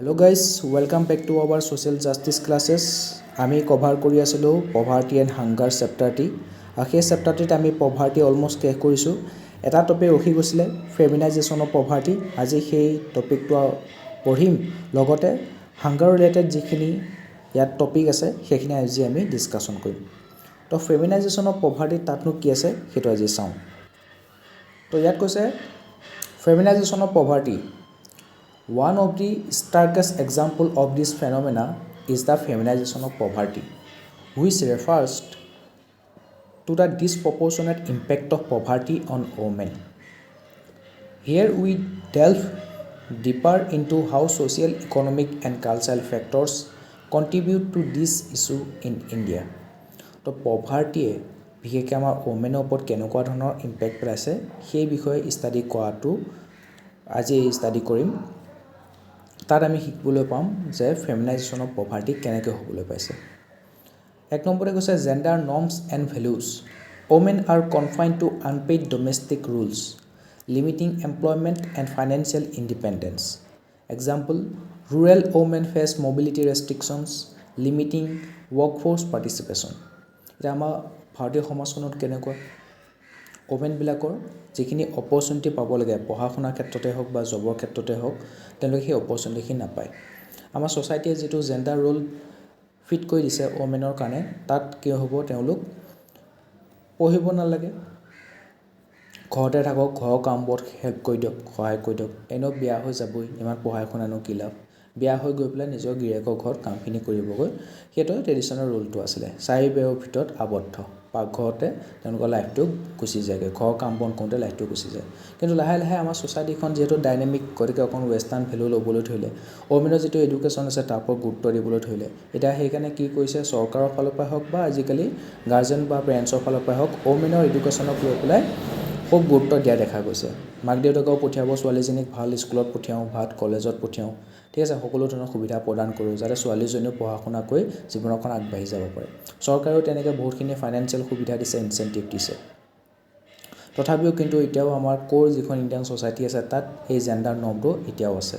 Hello guys, welcome back to our social justice classes. আমি cover কৰি আছিলোঁ poverty and hunger chapter T সেই চেপ্টাৰটিত আমি poverty almost শেষ কৰিছোঁ এটা টপিক ৰখি গৈছিলে feminization of poverty আজি সেই টপিকটো পঢ়িম লগতে hunger related যিখিনি ইয়াত টপিক আছে সেইখিনি আজি আমি ডিসকাশন কৰিম তো feminization of poverty তাতনো কি আছে সেইটো আজি চাওঁ তো ইয়াত কৈছে feminization of poverty. One of the starkest examples of this phenomena is the feminization of poverty, which refers to the disproportionate impact of poverty on women. Here we delve deeper into how social, economic and cultural factors contribute to this issue in India. তো poverty বিশেষকৈ আমাৰ ওমেনৰ ওপৰত কেনেকুৱা ধৰণৰ impact পেলাইছে সেই বিষয়ে study কৰাটো আজি ষ্টাডি কৰিম তাত আমি শিকিবলৈ পাম যে ফেমিনাইজেশ্যন অফ পভাৰ্টি কেনেকৈ হ'বলৈ পাইছে এক নম্বৰে কৈছে gender norms and values women are confined to unpaid domestic roles limiting employment and financial independence example rural women face mobility restrictions limiting workforce participation এতিয়া আমাৰ ভাৰতীয় সমাজখনত কেনেকুৱা ওমেনবিলাকৰ যিখিনি অপৰচুনিটি পাব লাগে পঢ়া শুনাৰ ক্ষেত্ৰতে হওক বা জবৰ ক্ষেত্ৰতে হওক তেওঁলোকে সেই অপৰচুনিটিখিনি নাপায় আমাৰ ছ'চাইটিয়ে যিটো জেন্ডাৰ ৰোল ফিট কৰি দিছে ওমেনৰ কাৰণে তাত কি হ'ব তেওঁলোক পঢ়িব নালাগে ঘৰতে থাকক ঘৰৰ কামবোৰত হেল্প কৰি দিয়ক সহায় কৰি দিয়ক এনেও বিয়া হৈ যাবই ইমান পঢ়াই শুনানো কি লাভ বিয়া হৈ গৈ পেলাই নিজৰ গিৰিয়েকৰ ঘৰত কামখিনি কৰিবগৈ সেইটো ট্ৰেডিশ্যনেল ৰোলটো আছিলে চাৰি বেৰৰ ভিতৰত আবদ্ধ পাকঘৰতে তেওঁলোকৰ লাইফটো গুচি যায়গৈ ঘৰৰ কাম বন কৰোঁতে লাইফটো গুচি যায় কিন্তু লাহে লাহে আমাৰ ছ'চাইটিখন যিহেতু ডাইনামিক গতিকে অকণ ৱেষ্টাৰ্ণ ভেলু ল'বলৈ ধৰিলে ওমেনৰ যিটো এডুকেশ্যন আছে তাৰ ওপৰত গুৰুত্ব দিবলৈ ধৰিলে এতিয়া সেইকাৰণে কি কৰিছে চৰকাৰৰ ফালৰ পৰা হওক বা আজিকালি গাৰ্জেন বা পেৰেণ্টছৰ ফালৰ পৰা হওক ওমেনৰ এডুকেশ্যনক লৈ পেলাই খুব গুৰুত্ব দিয়া দেখা গৈছে মাক দেউতাকেও পঠিয়াব ছোৱালীজনীক ভাল স্কুলত পঠিয়াওঁ ভাল কলেজত পঠিয়াওঁ ঠিক আছে সকলো ধৰণৰ সুবিধা প্ৰদান কৰোঁ যাতে ছোৱালীজনীও পঢ়া শুনা কৰি জীৱনখন আগবাঢ়ি যাব পাৰে চৰকাৰেও তেনেকৈ বহুতখিনি ফাইনেন্সিয়েল সুবিধা দিছে ইনচেণ্টিভ দিছে তথাপিও কিন্তু এতিয়াও আমাৰ কোৰ যিখন ইণ্ডিয়ান ছ'চাইটি আছে তাত এই জেণ্ডাৰ নৰ্মটো এতিয়াও আছে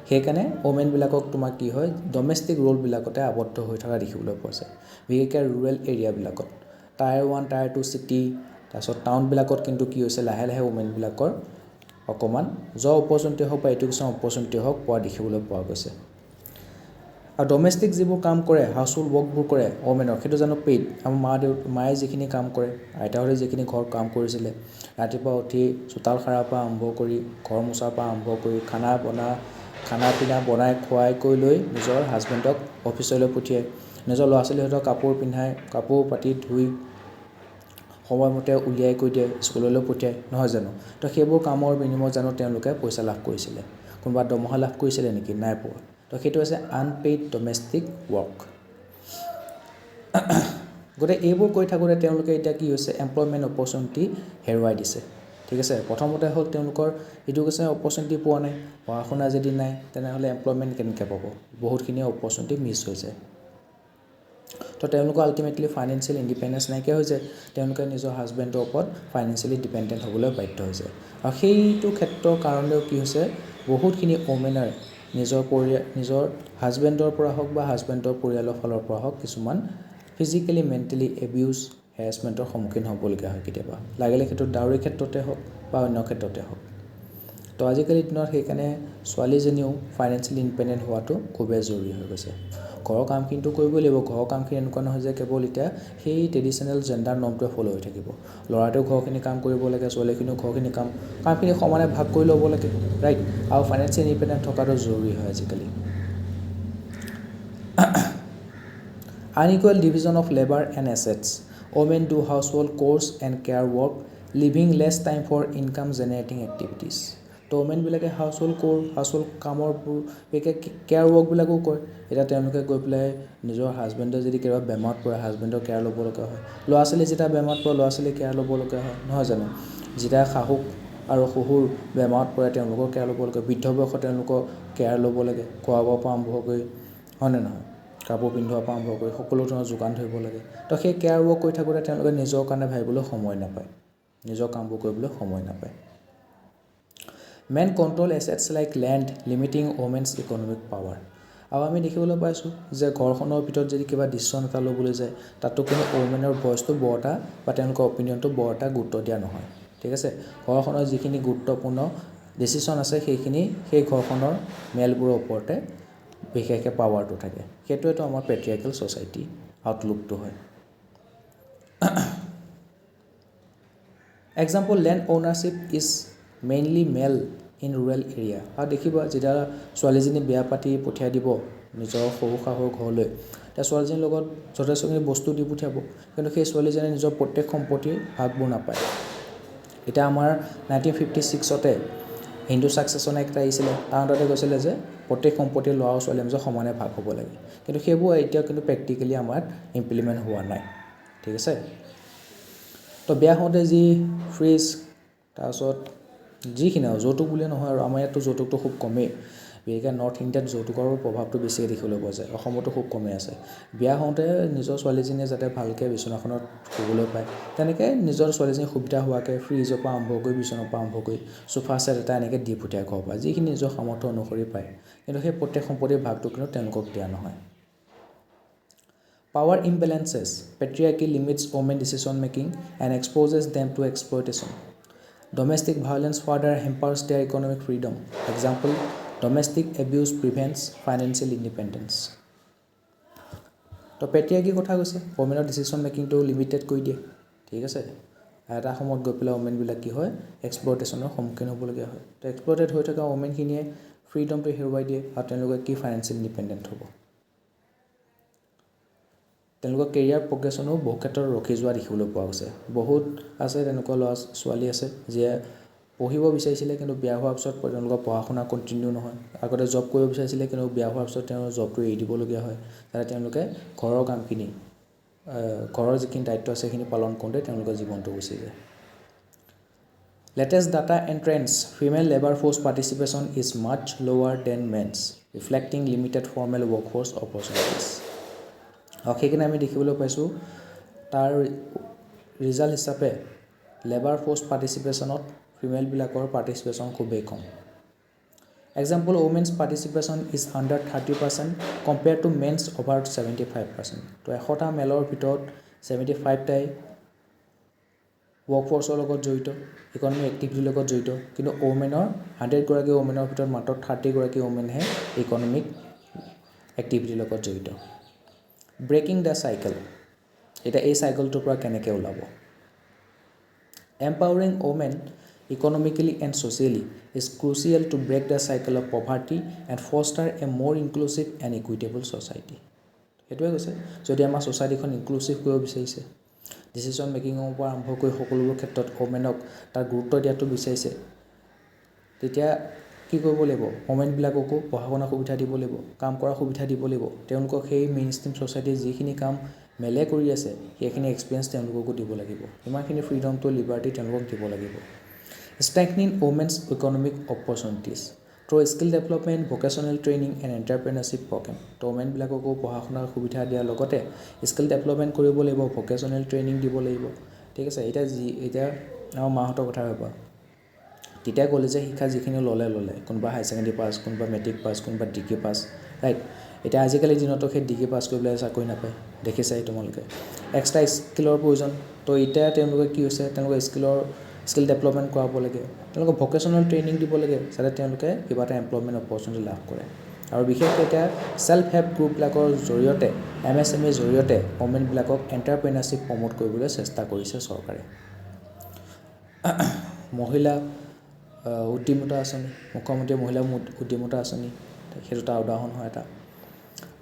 সেইকাৰণে ওমেনবিলাকক তোমাৰ কি হয় ডমেষ্টিক ৰোলবিলাকতে আবদ্ধ হৈ থকা দেখিবলৈ পোৱা যায় বিশেষকৈ ৰুৰেল এৰিয়াবিলাকত টায়াৰ 1 টায়াৰ 2 চিটি তাৰপিছত টাউনবিলাকত কিন্তু কি হৈছে লাহে লাহে ওমেনবিলাকৰ অকণমান জব অপৰচুনিটি হওক বা এডুকেশ্যন অপৰচুনিটি হওক পোৱা দেখিবলৈ পোৱা গৈছে আৰু ডমেষ্টিক যিবোৰ কাম কৰে হাউচ হোল্ড ৱৰ্কবোৰ কৰে ওমেনৰ সেইটো জানো পেইড আমাৰ মায়ে যিখিনি কাম কৰে আইতাহঁতে যিখিনি ঘৰ কাম কৰিছিলে ৰাতিপুৱা উঠি চোতাল সাৰাৰ পৰা আৰম্ভ কৰি ঘৰ মোচাৰ পৰা আৰম্ভ কৰি খানা পিনা বনাই খুৱাই কৰি লৈ নিজৰ হাজবেণ্ডক অফিচলৈ পঠিয়াই নিজৰ ল'ৰা ছোৱালীহঁতক কাপোৰ পিন্ধাই কাপোৰ পাতি ধুই সময়মতে উলিয়াই কৰি দিয়ে স্কুললৈ পঠিয়াই নহয় জানো তো সেইবোৰ কামৰ বিনিময়ত জানো তেওঁলোকে পইচা লাভ কৰিছিলে কোনোবা দৰমহা লাভ কৰিছিলে নেকি নাই পোৱা তো সেইটো হৈছে আনপেইড ডমেষ্টিক ৱৰ্ক গতিকে এইবোৰ কৰি থাকোঁতে তেওঁলোকে এতিয়া কি হৈছে এমপ্লয়মেণ্ট অপৰচুনিটি হেৰুৱাই দিছে ঠিক আছে প্ৰথমতে হ'ল তেওঁলোকৰ এডুকেশ্যন অপৰচুনিটি পোৱা নাই পঢ়া শুনা যদি নাই তেনেহ'লে এমপ্লয়মেণ্ট কেনেকৈ পাব বহুতখিনি অপৰচুনিটি মিছ হৈ যায় তো তেওঁলোকৰ আল্টিমেটলি ফাইনেন্সিয়েল ইণ্ডিপেণ্ডেঞ্চ নাইকিয়া হৈ যায় তেওঁলোকে নিজৰ হাজবেণ্ডৰ ওপৰত ফাইনেন্সিয়েলি ডিপেণ্ডেণ্ট হ'বলৈ বাধ্য হৈ যায় আৰু সেইটো ক্ষেত্ৰৰ কাৰণেও কি হৈছে বহুতখিনি ওমেনাৰ নিজৰ হাজবেণ্ডৰ পৰা হওক বা হাজবেণ্ডৰ পৰিয়ালৰ ফালৰ পৰা হওক কিছুমান ফিজিকেলি মেণ্টেলি এবিউজ হেৰাছমেণ্টৰ সন্মুখীন হ'বলগীয়া হয় কেতিয়াবা লাগিলে সেইটো ডাউৰি ক্ষেত্ৰতে হওক বা অন্য ক্ষেত্ৰতে হওক তো আজিকালিৰ দিনত সেইকাৰণে ছোৱালীজনীও ফাইনেন্সিয়েলি ইণ্ডিপেণ্ডেণ্ট হোৱাটো খুবেই জৰুৰী হৈ গৈছে ঘৰৰ কামখিনিতো কৰিবই লাগিব ঘৰৰ কামখিনি এনেকুৱা নহয় যে কেৱল এতিয়া সেই ট্ৰেডিশ্যনেল জেণ্ডাৰ নৰ্মটোৱে ফ'ল' হৈ থাকিব ল'ৰাটোও ঘৰখিনি কাম কৰিব লাগে ছোৱালীখিনিও ঘৰখিনি কামখিনি সমানে ভাগ কৰি ল'ব লাগে ৰাইট আৰু ফাইনেন্সিয়েল ইণ্ডিপেণ্ডেণ্ট থকাটো জৰুৰী হয় আজিকালি unequal division of labor and assets women do household chores and care work leaving less time for income generating activities তো ওমেনবিলাকে হাউচহোল্ড কামৰবোৰ কেয়াৰ ৱৰ্কবিলাকো কৰে এতিয়া তেওঁলোকে গৈ পেলাই নিজৰ হাজবেণ্ডৰ যদি কিবা বেমাৰত পৰে হাজবেণ্ডৰ কেয়াৰ ল'ব লগা হয় ল'ৰা ছোৱালী যেতিয়া বেমাৰত পৰে ল'ৰা ছোৱালী কেয়াৰ ল'ব লগা হয় নহয় জানো যেতিয়া শাহুক আৰু শহুৰ বেমাৰত পৰে তেওঁলোকৰ কেয়াৰ ল'ব লাগে বৃদ্ধ বয়সত তেওঁলোকৰ কেয়াৰ ল'ব লাগে খোৱা বোৱাৰ পৰা আৰম্ভ কৰি হয়নে নহয় কাপোৰ পিন্ধোৱাৰ পৰা আৰম্ভ কৰি সকলো ধৰণৰ যোগান ধৰিব লাগে তো সেই কেয়াৰ ৱৰ্ক কৰি থাকোঁতে তেওঁলোকে নিজৰ কাৰণে ভাবিবলৈ সময় নাপায় নিজৰ কামবোৰ কৰিবলৈ সময় নাপায় main control assets like land limiting women's economic power আৰু আমি দেখিবলৈ পাইছোঁ যে ঘৰখনৰ ভিতৰত যদি কিবা ডিচিশ্যন এটা ল'বলৈ যায় তাতো কোনো ওমেনৰ ভইচটো বৰ এটা বা তেওঁলোকৰ অপিনিয়নটো বৰ এটা গুৰুত্ব দিয়া নহয় ঠিক আছে ঘৰখনৰ যিখিনি গুৰুত্বপূৰ্ণ ডিচিশ্যন আছে সেইখিনি সেই ঘৰখনৰ মেলবোৰৰ ওপৰতে বিশেষকৈ পাৱাৰটো থাকে সেইটোৱেতো আমাৰ পেট্ৰিয়াৰ্কেল ছ'চাইটি আউটলুকটো হয় example land ownership is mainly male in rural area আৰু দেখিবা যেতিয়া ছোৱালীজনী বিয়া পাতি পঠিয়াই দিব নিজৰ শহু শাহুৰ ঘৰলৈ त्या ছোৱালীজনীৰ লগত যথেষ্টখিনি বস্তু দি পঠিয়াব কিন্তু সেই ছোৱালীজনীয়ে নিজৰ প্ৰত্যেক সম্পত্তিৰ ভাগবোৰ নাপায় এতিয়া আমাৰ 1956তে হিন্দু ছাকচেছন এক্ট আহিছিলে তাৰ আণ্ডাৰতে কৈছিলে যে প্ৰত্যেক সম্পত্তিৰ ল'ৰা আৰু ছোৱালীৰ মাজত সমানে ভাগ হ'ব লাগে কিন্তু সেইবোৰ এতিয়া কিন্তু প্ৰেক্টিকেলি আমাৰ ইমপ্লিমেণ্ট হোৱা নাই ঠিক আছে তো বিয়া হওঁতে যি ফ্ৰিজ তাৰপিছত যিখিনি আৰু যৌতুক বুলিয়ে নহয় আৰু আমাৰ ইয়াততো যৌতুকটো খুব কমেই বিশেষকৈ নৰ্থ ইণ্ডিয়াত যৌতুকৰ প্ৰভাৱটো বেছিকৈ দেখিবলৈ পোৱা যায় অসমতো খুব কমেই আছে বিয়া হওঁতে নিজৰ ছোৱালীজনীয়ে যাতে ভালকৈ বিচনাখনত শুবলৈ পায় তেনেকৈ নিজৰ ছোৱালীজনীৰ সুবিধা হোৱাকৈ ফ্ৰিজৰ পৰা আৰম্ভ কৰি বিচনাৰ পৰা আৰম্ভ কৰি চোফা ছেট এটা এনেকৈ দি পঠিয়াই ঘৰৰ পৰা যিখিনি নিজৰ সামৰ্থ্য অনুসৰি পায় কিন্তু সেই প্ৰত্যেক সম্পত্তিৰ ভাগটো কিন্তু তেওঁলোকক দিয়া নহয় Power imbalances, patriarchy limits women decision making and exposes them to exploitation. Domestic violence further hampers their economic freedom. Example, domestic abuse prevents financial independence. তো পেট্ৰিয়াৰ্কি কথা কৈছে ওমেনৰ ডিচিশ্যন মেকিংটো লিমিটেড কৰি দিয়ে ঠিক আছে এটা সময়ত গৈ পেলাই ওমেনবিলাক কি হয় এক্সপ্লইটেশ্যনৰ সন্মুখীন হ'বলগীয়া হয় তো এক্সপ্লইটেড হৈ থকা ওমেনখিনিয়ে ফ্ৰীডমটো হেৰুৱাই দিয়ে আৰু তেওঁলোকে কি ফাইনেন্সিয়েল ইণ্ডিপেণ্ডেণ্ট হ'ব তেওঁলোকৰ কেৰিয়াৰ প্ৰগ্ৰেশ্যনো বহু ক্ষেত্ৰত ৰখি যোৱা দেখিবলৈ পোৱা গৈছে বহুত আছে তেনেকুৱা ল'ৰা ছোৱালী আছে যিয়ে পঢ়িব বিচাৰিছিলে কিন্তু বিয়া হোৱাৰ পিছত তেওঁলোকৰ পঢ়া শুনা কণ্টিনিউ নহয় আগতে জব কৰিব বিচাৰিছিলে কিন্তু বিয়া হোৱাৰ পিছত তেওঁৰ জবটো এৰি দিবলগীয়া হয় যাতে তেওঁলোকে ঘৰৰ কামখিনি ঘৰৰ যিখিনি দায়িত্ব আছে সেইখিনি পালন কৰোঁতে তেওঁলোকৰ জীৱনটো গুচি যায় latest data and trends female labour force participation is much lower than men's reflecting limited formal workforce opportunities আৰু সেইখিনি আমি দেখিবলৈ পাইছোঁ তাৰ ৰিজাল্ট হিচাপে লেবাৰ ফ'ৰ্চ পাৰ্টিচিপেশ্যনত ফিমেলবিলাকৰ পাৰ্টিচিপেশ্যন খুবেই কম example women's participation is under 30% compare to men's over 75% তো 100টা মেলৰ ভিতৰত 75টাই ৱৰ্কফ'ৰ্চৰ লগত জড়িত ইকনমিক এক্টিভিটিৰ লগত জড়িত কিন্তু ওমেনৰ 100গৰাকী ওমেনৰ ভিতৰত মাত্ৰ 30গৰাকী ওমেনহে ইকনমিক এক্টিভিটিৰ লগত জড়িত ব্ৰেকিং দ্য চাইকেল এটা এই চাইকেলটোৰ পৰা কেনেকৈ ওলাব empowering women economically and socially is crucial to break the cycle of poverty and foster a more inclusive and equitable society সেইটোৱে কৈছে যদি আমাৰ ছ'চাইটিখন ইনক্লুচিভ কৰিব বিচাৰিছে ডিচিশ্যন মেকিঙৰ পৰা আৰম্ভ কৰি সকলোবোৰ ক্ষেত্ৰত ওমেনক তাৰ গুৰুত্ব দিয়াটো বিচাৰিছে তেতিয়া কি কৰিব লাগিব ওমেনবিলাককো পঢ়া শুনা সুবিধা দিব লাগিব কাম কৰা সুবিধা দিব লাগিব তেওঁলোকক সেই মেইন ষ্ট্ৰীম ছ'চাইটিৰ যিখিনি কাম মেলে কৰি আছে সেইখিনি এক্সপিৰিয়েঞ্চ তেওঁলোককো দিব লাগিব ইমানখিনি ফ্ৰীডমটো লিবাৰ্টি তেওঁলোকক দিব লাগিব strengthening women's economic opportunities through skill development vocational training and entrepreneurship program তো ওমেনবিলাককো পঢ়া শুনাৰ সুবিধা দিয়াৰ লগতে স্কিল ডেভেলপমেণ্ট কৰিব লাগিব ভকেশ্যনেল ট্ৰেইনিং দিব লাগিব ঠিক আছে এতিয়া আমাৰ মাহঁতৰ কথা ভাবা তেতিয়া কলেজীয়া শিক্ষা যিখিনি ল'লে কোনোবা হাই ছেকেণ্ডেৰী পাছ কোনোবা মেট্ৰিক পাছ কোনোবা ডিগ্ৰী পাছ ৰাইট এতিয়া আজিকালিৰ দিনতো সেই ডিগ্ৰী পাছ কৰি পেলাই চাকৰি নাপায় দেখিছাই তোমালোকে এক্সট্ৰা স্কিলৰ প্ৰয়োজন তো এতিয়া তেওঁলোকে কি হৈছে তেওঁলোকৰ স্কিল ডেভেলপমেণ্ট কৰাব লাগে তেওঁলোকক ভকেশ্যনেল ট্ৰেইনিং দিব লাগে যাতে তেওঁলোকে কিবা এটা এমপ্লয়মেণ্ট অপৰচুনিটি লাভ কৰে আৰু বিশেষকৈ এতিয়া ছেল্ফ হেল্প গ্ৰুপবিলাকৰ জৰিয়তে MSMEৰ জৰিয়তে ওমেনবিলাকক এণ্টাৰপ্ৰেনাৰশ্বিপ প্ৰমোট কৰিবলৈ চেষ্টা কৰিছে চৰকাৰে মহিলা উদ্যমিতা আঁচনি মুখ্যমন্ত্ৰীয়ে মহিলা উদ্যমিতা আঁচনি সেইটো এটা উদাহৰণ হয় এটা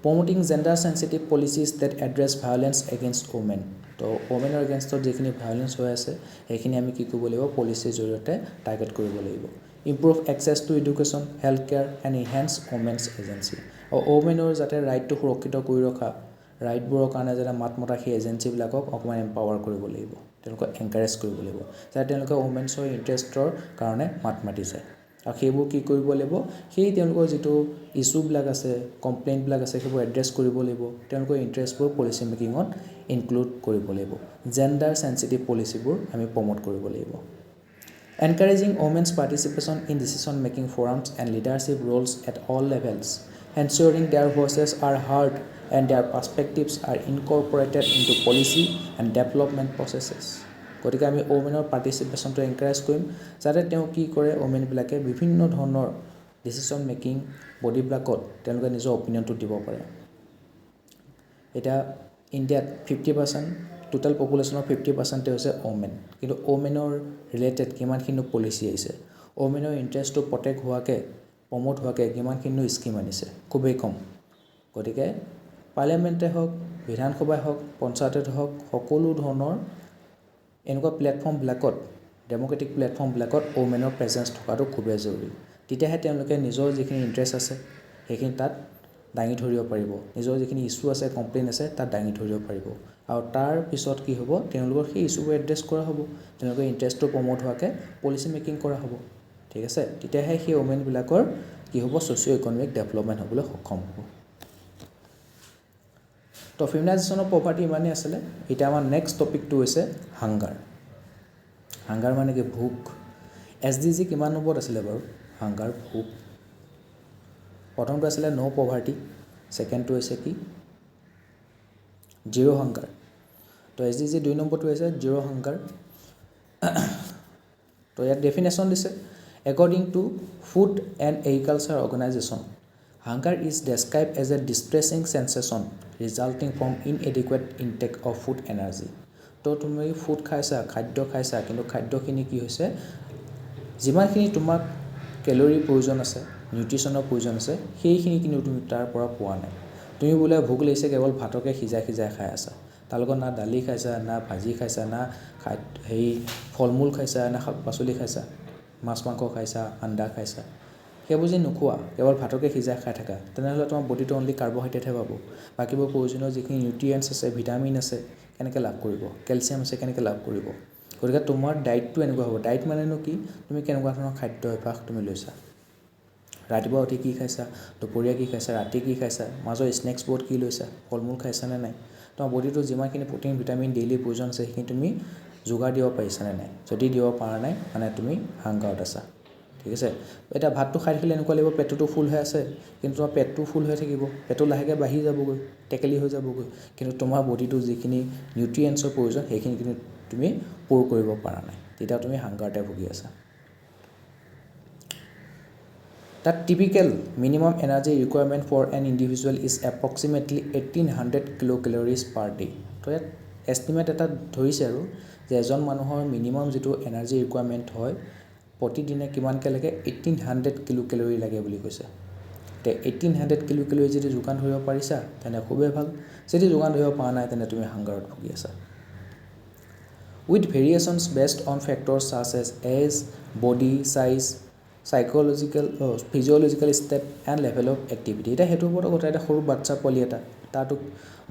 promoting gender sensitive policies that address violence against women তো ওমেনৰ এগেইনষ্টত যিখিনি ভায়োলেন্স হৈ আছে সেইখিনি আমি কি কৰিব লাগিব পলিচিৰ জৰিয়তে টাৰ্গেট কৰিব লাগিব improve access to education health care and enhance women's agency আৰু ওমেনৰ যাতে ৰাইটটো সুৰক্ষিত কৰি ৰখা ৰাইটবোৰৰ কাৰণে যাতে মাত মতা সেই এজেঞ্চিবিলাকক অকণমান এম্পাৱাৰ কৰিব লাগিব তেওঁলোকক এনকাৰেজ কৰিব লাগিব যাতে তেওঁলোকে ওমেন্সৰ ইণ্টাৰেষ্টৰ কাৰণে মাত মাতি যায় আৰু সেইবোৰ কি কৰিব লাগিব সেই তেওঁলোকৰ যিটো ইছ্যুবিলাক আছে কমপ্লেইনবিলাক আছে সেইবোৰ এড্ৰেছ কৰিব লাগিব তেওঁলোকৰ ইণ্টাৰেষ্টবোৰ পলিচি মেকিঙত ইনক্লুড কৰিব লাগিব জেণ্ডাৰ চেঞ্চিটিভ পলিচিবোৰ আমি প্ৰমোট কৰিব লাগিব Encouraging women's participation in decision-making forums and leadership roles at all levels, ensuring their voices are heard and their perspectives are incorporated into policy and development processes. গতিকে আমি ওমেনৰ পাৰ্টিচিপেশ্যনটো encourage কৰিম যাতে তেওঁ কি কৰে ওমেনবিলাকে বিভিন্ন ধৰণৰ ডিচিশ্যন মেকিং বডিবিলাকত তেওঁলোকে নিজৰ অপিনিয়নটো দিব পাৰে এটা ইণ্ডিয়াত 50% টোটাল পপুলেশ্যনৰ 50% হৈছে ওমেন কিন্তু ওমেনৰ ৰিলেটেড কিমানখিনি পলিচি আহিছে ওমেনৰ ইণ্টাৰেষ্টটো প্ৰটেক্ট হোৱাকৈ প্ৰমোট হোৱাকৈ কিমানখিনি স্কিম আনিছে খুবেই কম গতিকে পাৰ্লিয়ামেণ্টে হওক বিধানসভাই হওক পঞ্চায়তত হওক সকলো ধৰণৰ এনেকুৱা প্লেটফৰ্মবিলাকত ডেম'ক্ৰেটিক প্লেটফৰ্মবিলাকত ওমেনৰ প্ৰেজেঞ্চ থকাটো খুবেই জৰুৰী তেতিয়াহে তেওঁলোকে নিজৰ যিখিনি ইণ্টাৰেষ্ট আছে সেইখিনি তাত দাঙি ধৰিব পাৰিব নিজৰ যিখিনি ইছ্যু আছে কমপ্লেইন আছে তাত দাঙি ধৰিব পাৰিব আৰু তাৰ পিছত কি হ'ব তেওঁলোকৰ সেই ইছ্যুবোৰ এড্ৰেছ কৰা হ'ব তেওঁলোকৰ ইণ্টাৰেষ্টটো প্ৰমোট হোৱাকৈ পলিচি মেকিং কৰা হ'ব ঠিক আছে তেতিয়াহে সেই ওমেনবিলাকৰ কি হ'ব ছ'চিঅ' ইকনমিক ডেভেলপমেণ্ট হ'বলৈ সক্ষম হ'ব তো ফেমিনাইজেশ্যন অফ পভাৰ্টি ইমানেই আছিলে এতিয়া আমাৰ নেক্সট টপিকটো হৈছে হাংগাৰ মানে কি ভোক SDG কিমান নম্বৰত আছিলে বাৰু হাংগাৰ ভোক প্ৰথমটো আছিলে নো পভাৰ্টি ছেকেণ্ডটো হৈছে কি জিৰ' হাংগাৰ তো SDG 2 নম্বৰটো হৈছে জিৰ' হাংগাৰ তো ইয়াত ডেফিনেশ্যন দিছে according to food and agriculture organisation hunger is described as a distressing sensation resulting from inadequate intake of food energy তো তুমি ফুড খাইছা খাদ্য খাইছা কিন্তু খাদ্যখিনি কি হৈছে যিমানখিনি তোমাক কেলৰি প্ৰয়োজন আছে নিউট্ৰিশ্যনৰ প্ৰয়োজন আছে সেইখিনি কিন্তু তুমি তাৰ পৰা পোৱা নাই তুমি বোলে ভোক লাগিছে কেৱল ভাতকে সিজাই খাই আছা তাৰ লগত না দালি খাইছা না ভাজি খাইছা না হেৰি ফল মূল খাইছা না শাক পাচলি খাইছা মাছ মাংস খাইছা আণ্ডা খাইছা সেইবোৰ যে নোখোৱা কেৱল ভাতকে সিজাই খাই থাকা তেনেহ'লে তোমাৰ বডিটো অনলি কাৰ্বহাইড্ৰেটহে পাব বাকীবোৰ প্ৰয়োজনীয় যিখিনি নিউট্ৰিয়েণ্টছ আছে ভিটামিন আছে কেনেকৈ লাভ কৰিব কেলছিয়াম আছে কেনেকৈ লাভ কৰিব গতিকে তোমাৰ ডায়েটটো এনেকুৱা হ'ব ডায়েট মানেনো কি তুমি কেনেকুৱা ধৰণৰ খাদ্য অভ্যাস তুমি লৈছা ৰাতিপুৱা উঠি কি খাইছা দুপৰীয়া কি খাইছা ৰাতি কি খাইছা মাজৰ স্নেক্সবোৰত কি লৈছা ফল মূল খাইছা নে নাই তোমাৰ বডিটো যিমানখিনি প্ৰ'টিন ভিটামিন ডেইলি প্ৰয়োজন আছে সেইখিনি তুমি যোগাৰ দিব পাৰিছানে নাই যদি দিব পৰা নাই মানে তুমি হাংগাৰত আছা ঠিক আছে এটা ভাতটো খাই থাকিলে এনেকুৱা লাগিব পেটটো ফুল হৈ আছে কিন্তু তোমাৰ পেটটো ফুল হৈ থাকিব পেটটো লাহেকৈ বাঢ়ি যাবগৈ টেকেলি হৈ যাবগৈ কিন্তু তোমাৰ বডিটো যিখিনি নিউট্ৰিয়েণ্টছৰ প্ৰয়োজন সেইখিনি কিন্তু তুমি পূৰ কৰিব পৰা নাই তেতিয়া তুমি হাংগাৰতে ভুগি আছা The typical minimum energy requirement for an individual is approximately 1800 kilocalories per day. তো ইয়াত এষ্টিমেট এটা ধৰিছে আৰু যে এজন মানুহৰ মিনিমাম যিটো এনাৰ্জি ৰিকুৱাৰমেণ্ট হয় প্ৰতিদিনে কিমানকৈ লাগে 1800 কিলোকেলৰি লাগে বুলি কৈছে তে 1800 কিলোকেলৰি যদি যোগান ধৰিব পাৰিছা তেনে খুবেই ভাল যদি যোগান ধৰিব পৰা নাই তেনে তুমি হাংগাৰত ভুগি আছা with variations based on factors such as age, body size, psychological physiological step and level of activity এটা হেতুৰ ওপৰত কথা এটা সৰু বাচ্চা পোৱালি এটা তাতো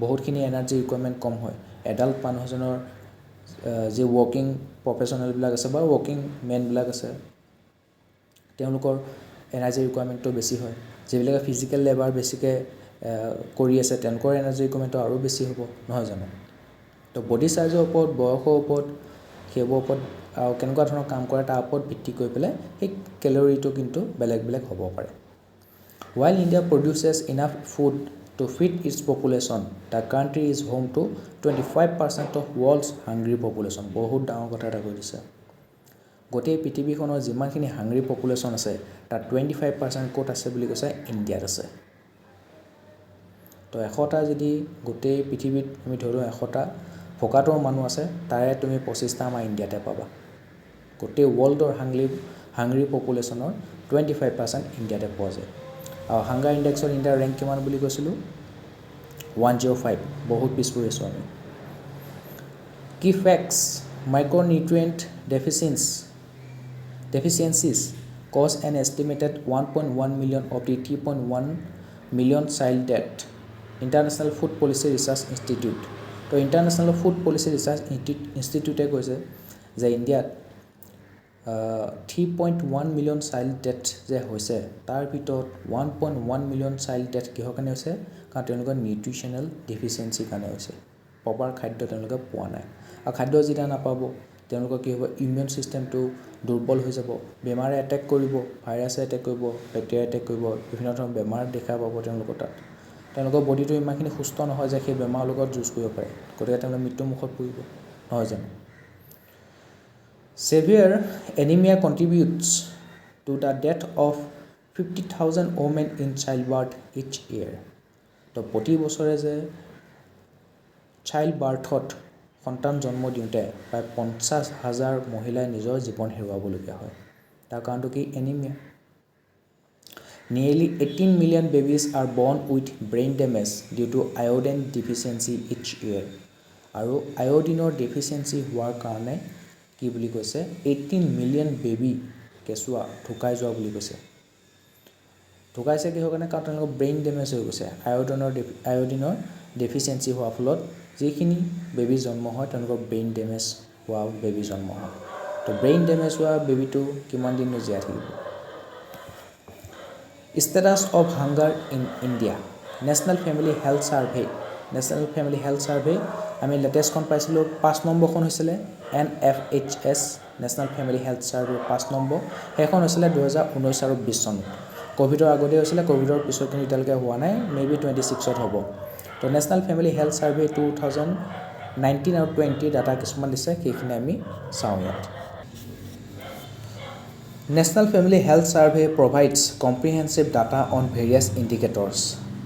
বহুতখিনি এনাৰ্জি ৰিকুৱাৰমেণ্ট কম হয় এডাল্ট মানুহজনৰ যে ৱৰ্কিং প্ৰফেশ্যনেলবিলাক আছে বা ৱৰ্কিং মেনবিলাক আছে তেওঁলোকৰ এনাৰ্জি ৰিকুৱাৰমেণ্টটো বেছি হয় যিবিলাকে ফিজিকেল লেবাৰ বেছিকৈ কৰি আছে তেওঁলোকৰ এনাৰ্জি ৰিকুৱাৰমেণ্টটো আৰু বেছি হ'ব নহয় জানো তো বডি চাইজৰ ওপৰত বয়সৰ ওপৰত সেইবোৰৰ ওপৰত আৰু কেনেকুৱা ধৰণৰ কাম কৰে তাৰ ওপৰত ভিত্তি কৰি পেলাই সেই কেলৰিটো কিন্তু বেলেগ বেলেগ হ'ব পাৰে While India produces enough food to feed its population, the country is home to 25% of world's hungry population. বহুত ডাঙৰ কথা এটা কৈ দিছে গোটেই পৃথিৱীখনৰ যিমানখিনি হাংৰি পপুলেশ্যন আছে তাৰ 25% ক'ত আছে বুলি কৈছে ইণ্ডিয়াত আছে তো 100টা যদি গোটেই পৃথিৱীত আমি ধৰোঁ 100টা ভোকাতুৰ মানুহ আছে তাৰে তুমি 25টা আমাৰ ইণ্ডিয়াতে পাবা গোটেই ৱৰ্ল্ডৰ হাংৰি পপুলেশ্যনৰ 25% ইণ্ডিয়াতে পোৱা যায় আৰু হাংগাৰ ইণ্ডেক্সৰ ইণ্ডিয়াৰ ৰেংক কিমান বুলি কৈছিলোঁ 105 বহুত পিছ পৰি আছোঁ আমি কি facts মাইক্ৰনিউট্ৰিয়েণ্ট deficiencies cause an estimated 1.1 million of the 3.1 million child death International Food Policy Research Institute তো International Food Policy Research Institute কৈছে যে ইণ্ডিয়াত 3.1 মিলিয়ন চাইল্ড ডেথ যে হৈছে তাৰ ভিতৰত 1.1 মিলিয়ন চাইল্ড ডেথ কিহৰ কাৰণে হৈছে কাৰণ তেওঁলোকৰ নিউট্ৰিশ্যনেল ডেফিচিয়েঞ্চিৰ কাৰণে হৈছে প্ৰপাৰ খাদ্য তেওঁলোকে পোৱা নাই আৰু খাদ্য যেতিয়া নাপাব তেওঁলোকৰ কি হ'ব ইমিউন ছিষ্টেমটো দুৰ্বল হৈ যাব বেমাৰে এটেক কৰিব ভাইৰাছে এটেক কৰিব বেক্টেৰিয়া এটেক কৰিব বিভিন্ন ধৰণৰ বেমাৰ দেখা পাব তেওঁলোকৰ তাত তেওঁলোকৰ বডিটো ইমানখিনি সুস্থ নহয় যে সেই বেমাৰৰ লগত যুঁজ কৰিব পাৰে গতিকে তেওঁলোকে মৃত্যুমুখত পৰিব নহয় জানো Severe anemia contributes to the death of 50,000 women in childbirth each year. তো প্ৰতি বছৰে যে চাইল্ড বাৰ্থত সন্তান জন্ম দিওঁতে প্ৰায় 50,000 মহিলাই নিজৰ জীৱন হেৰুৱাবলগীয়া হয় তাৰ কাৰণটো কি anaemia Nearly 18 million babies are born with brain damage due to iodine deficiency each year. আৰু আয়োডিনৰ ডেফিচিয়েঞ্চি হোৱাৰ কাৰণে কি বুলি কৈছে 18 মিলিয়ন বেবি কেঁচুৱা ঢুকাই যোৱা বুলি কৈছে ঢুকাইছে কিহৰ কাৰণে কাৰণ তেওঁলোকৰ ব্ৰেইন ডেমেজ হৈ গৈছে আয়োডিনৰ ডেফিচিয়েঞ্চি হোৱাৰ ফলত যিখিনি বেবি জন্ম হয় তেওঁলোকৰ ব্ৰেইন ডেমেজ হোৱা বেবি জন্ম হয় তো ব্ৰেইন ডেমেজ হোৱা বেবিটো কিমান দিন জীয়াই থাকিব Status of hunger in India National Family Health Survey আমি লেটেষ্টখন পাইছিলোঁ 5 নম্বৰখন হৈছিলে NFHS National Family Health Survey 5 number সেইখন হৈছিলে 2019 আৰু 20 চনত কোভিডৰ আগতে হৈছিলে কোভিডৰ পিছত কিন্তু এতিয়ালৈকে হোৱা নাই মেবি 26ত হ'ব তো National Family Health Survey 2019 আৰু 20 ডাটা কিছুমান দিছে সেইখিনি আমি চাওঁ ইয়াত National Family Health Survey provides comprehensive data on various indicators,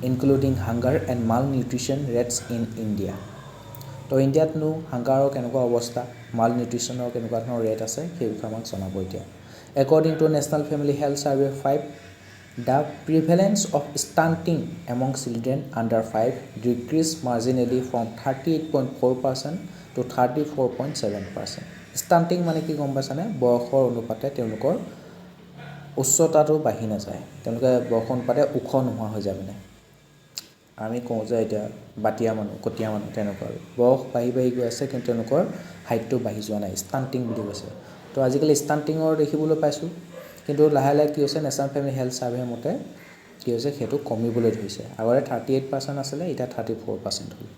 including hunger and malnutrition rates in India. তো ইণ্ডিয়াতনো হাংগাৰৰ কেনেকুৱা অৱস্থা মালনিউট্ৰিশ্যনৰ কেনেকুৱা ধৰণৰ ৰেট আছে সেই বিষয়ে আমাক জনাব এতিয়া According to National Family Health Survey 5, the prevalence of stunting among children under 5 decreased marginally from 38.4% to 34.7%. Stunting মানে কি গম পাইছানে বয়সৰ অনুপাতে তেওঁলোকৰ উচ্চতাটো বাঢ়ি নাযায় তেওঁলোকে বয়স অনুপাতে ওখ নোহোৱা হৈ যায় মানে আমি কওঁ যে এতিয়া বাটিয়া মানুহ কটিয়া মানুহ তেনেকুৱা বয়স বাঢ়ি গৈ আছে কিন্তু তেওঁলোকৰ হাইটটো বাঢ়ি যোৱা নাই ষ্টান্টিং বুলি কৈছে তো আজিকালি ষ্টান্টিঙৰ দেখিবলৈ পাইছোঁ কিন্তু লাহে লাহে কি হৈছে নেশ্যনেল ফেমিলি হেল্থ ছাৰ্ভে মতে কি হৈছে সেইটো কমিবলৈ ধৰিছে আগতে 38% আছিলে এতিয়া 34% হ'ল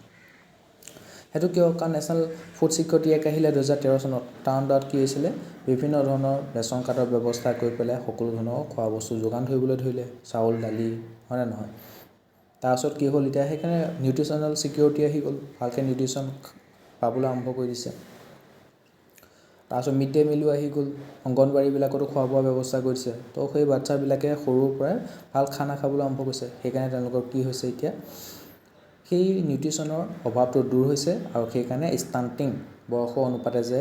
সেইটো কিয় কাৰণ নেশ্যনেল ফুড সিকিউৰিটি এক্ট আহিলে 2013 চনত তাৰ আণ্ডাৰত কি হৈছিলে বিভিন্ন ধৰণৰ ৰেচন কাৰ্ডৰ ব্যৱস্থা কৰি পেলাই সকলো ধৰণৰ খোৱা বস্তু যোগান ধৰিবলৈ ধৰিলে চাউল দালি হয় না নহয় তাৰপিছত কি হ'ল এতিয়া সেইকাৰণে নিউট্ৰিশ্যনেল সিকিউৰিটি আহি গ'ল ভালকৈ নিউট্ৰিশ্যন পাবলৈ আৰম্ভ কৰি দিছে তাৰপিছত মিড ডে মিলো আহি গ'ল অংগনবাড়ীবিলাকতো খোৱা বোৱা ব্যৱস্থা কৰিছে তো সেই বাচ্চাবিলাকে সৰুৰ পৰাই ভাল খানা খাবলৈ আৰম্ভ কৰিছে সেইকাৰণে তেওঁলোকৰ কি হৈছে এতিয়া সেই নিউট্ৰিশ্যনৰ অভাৱটো দূৰ হৈছে আৰু সেইকাৰণে ষ্টান্টিং বয়সৰ অনুপাতে যে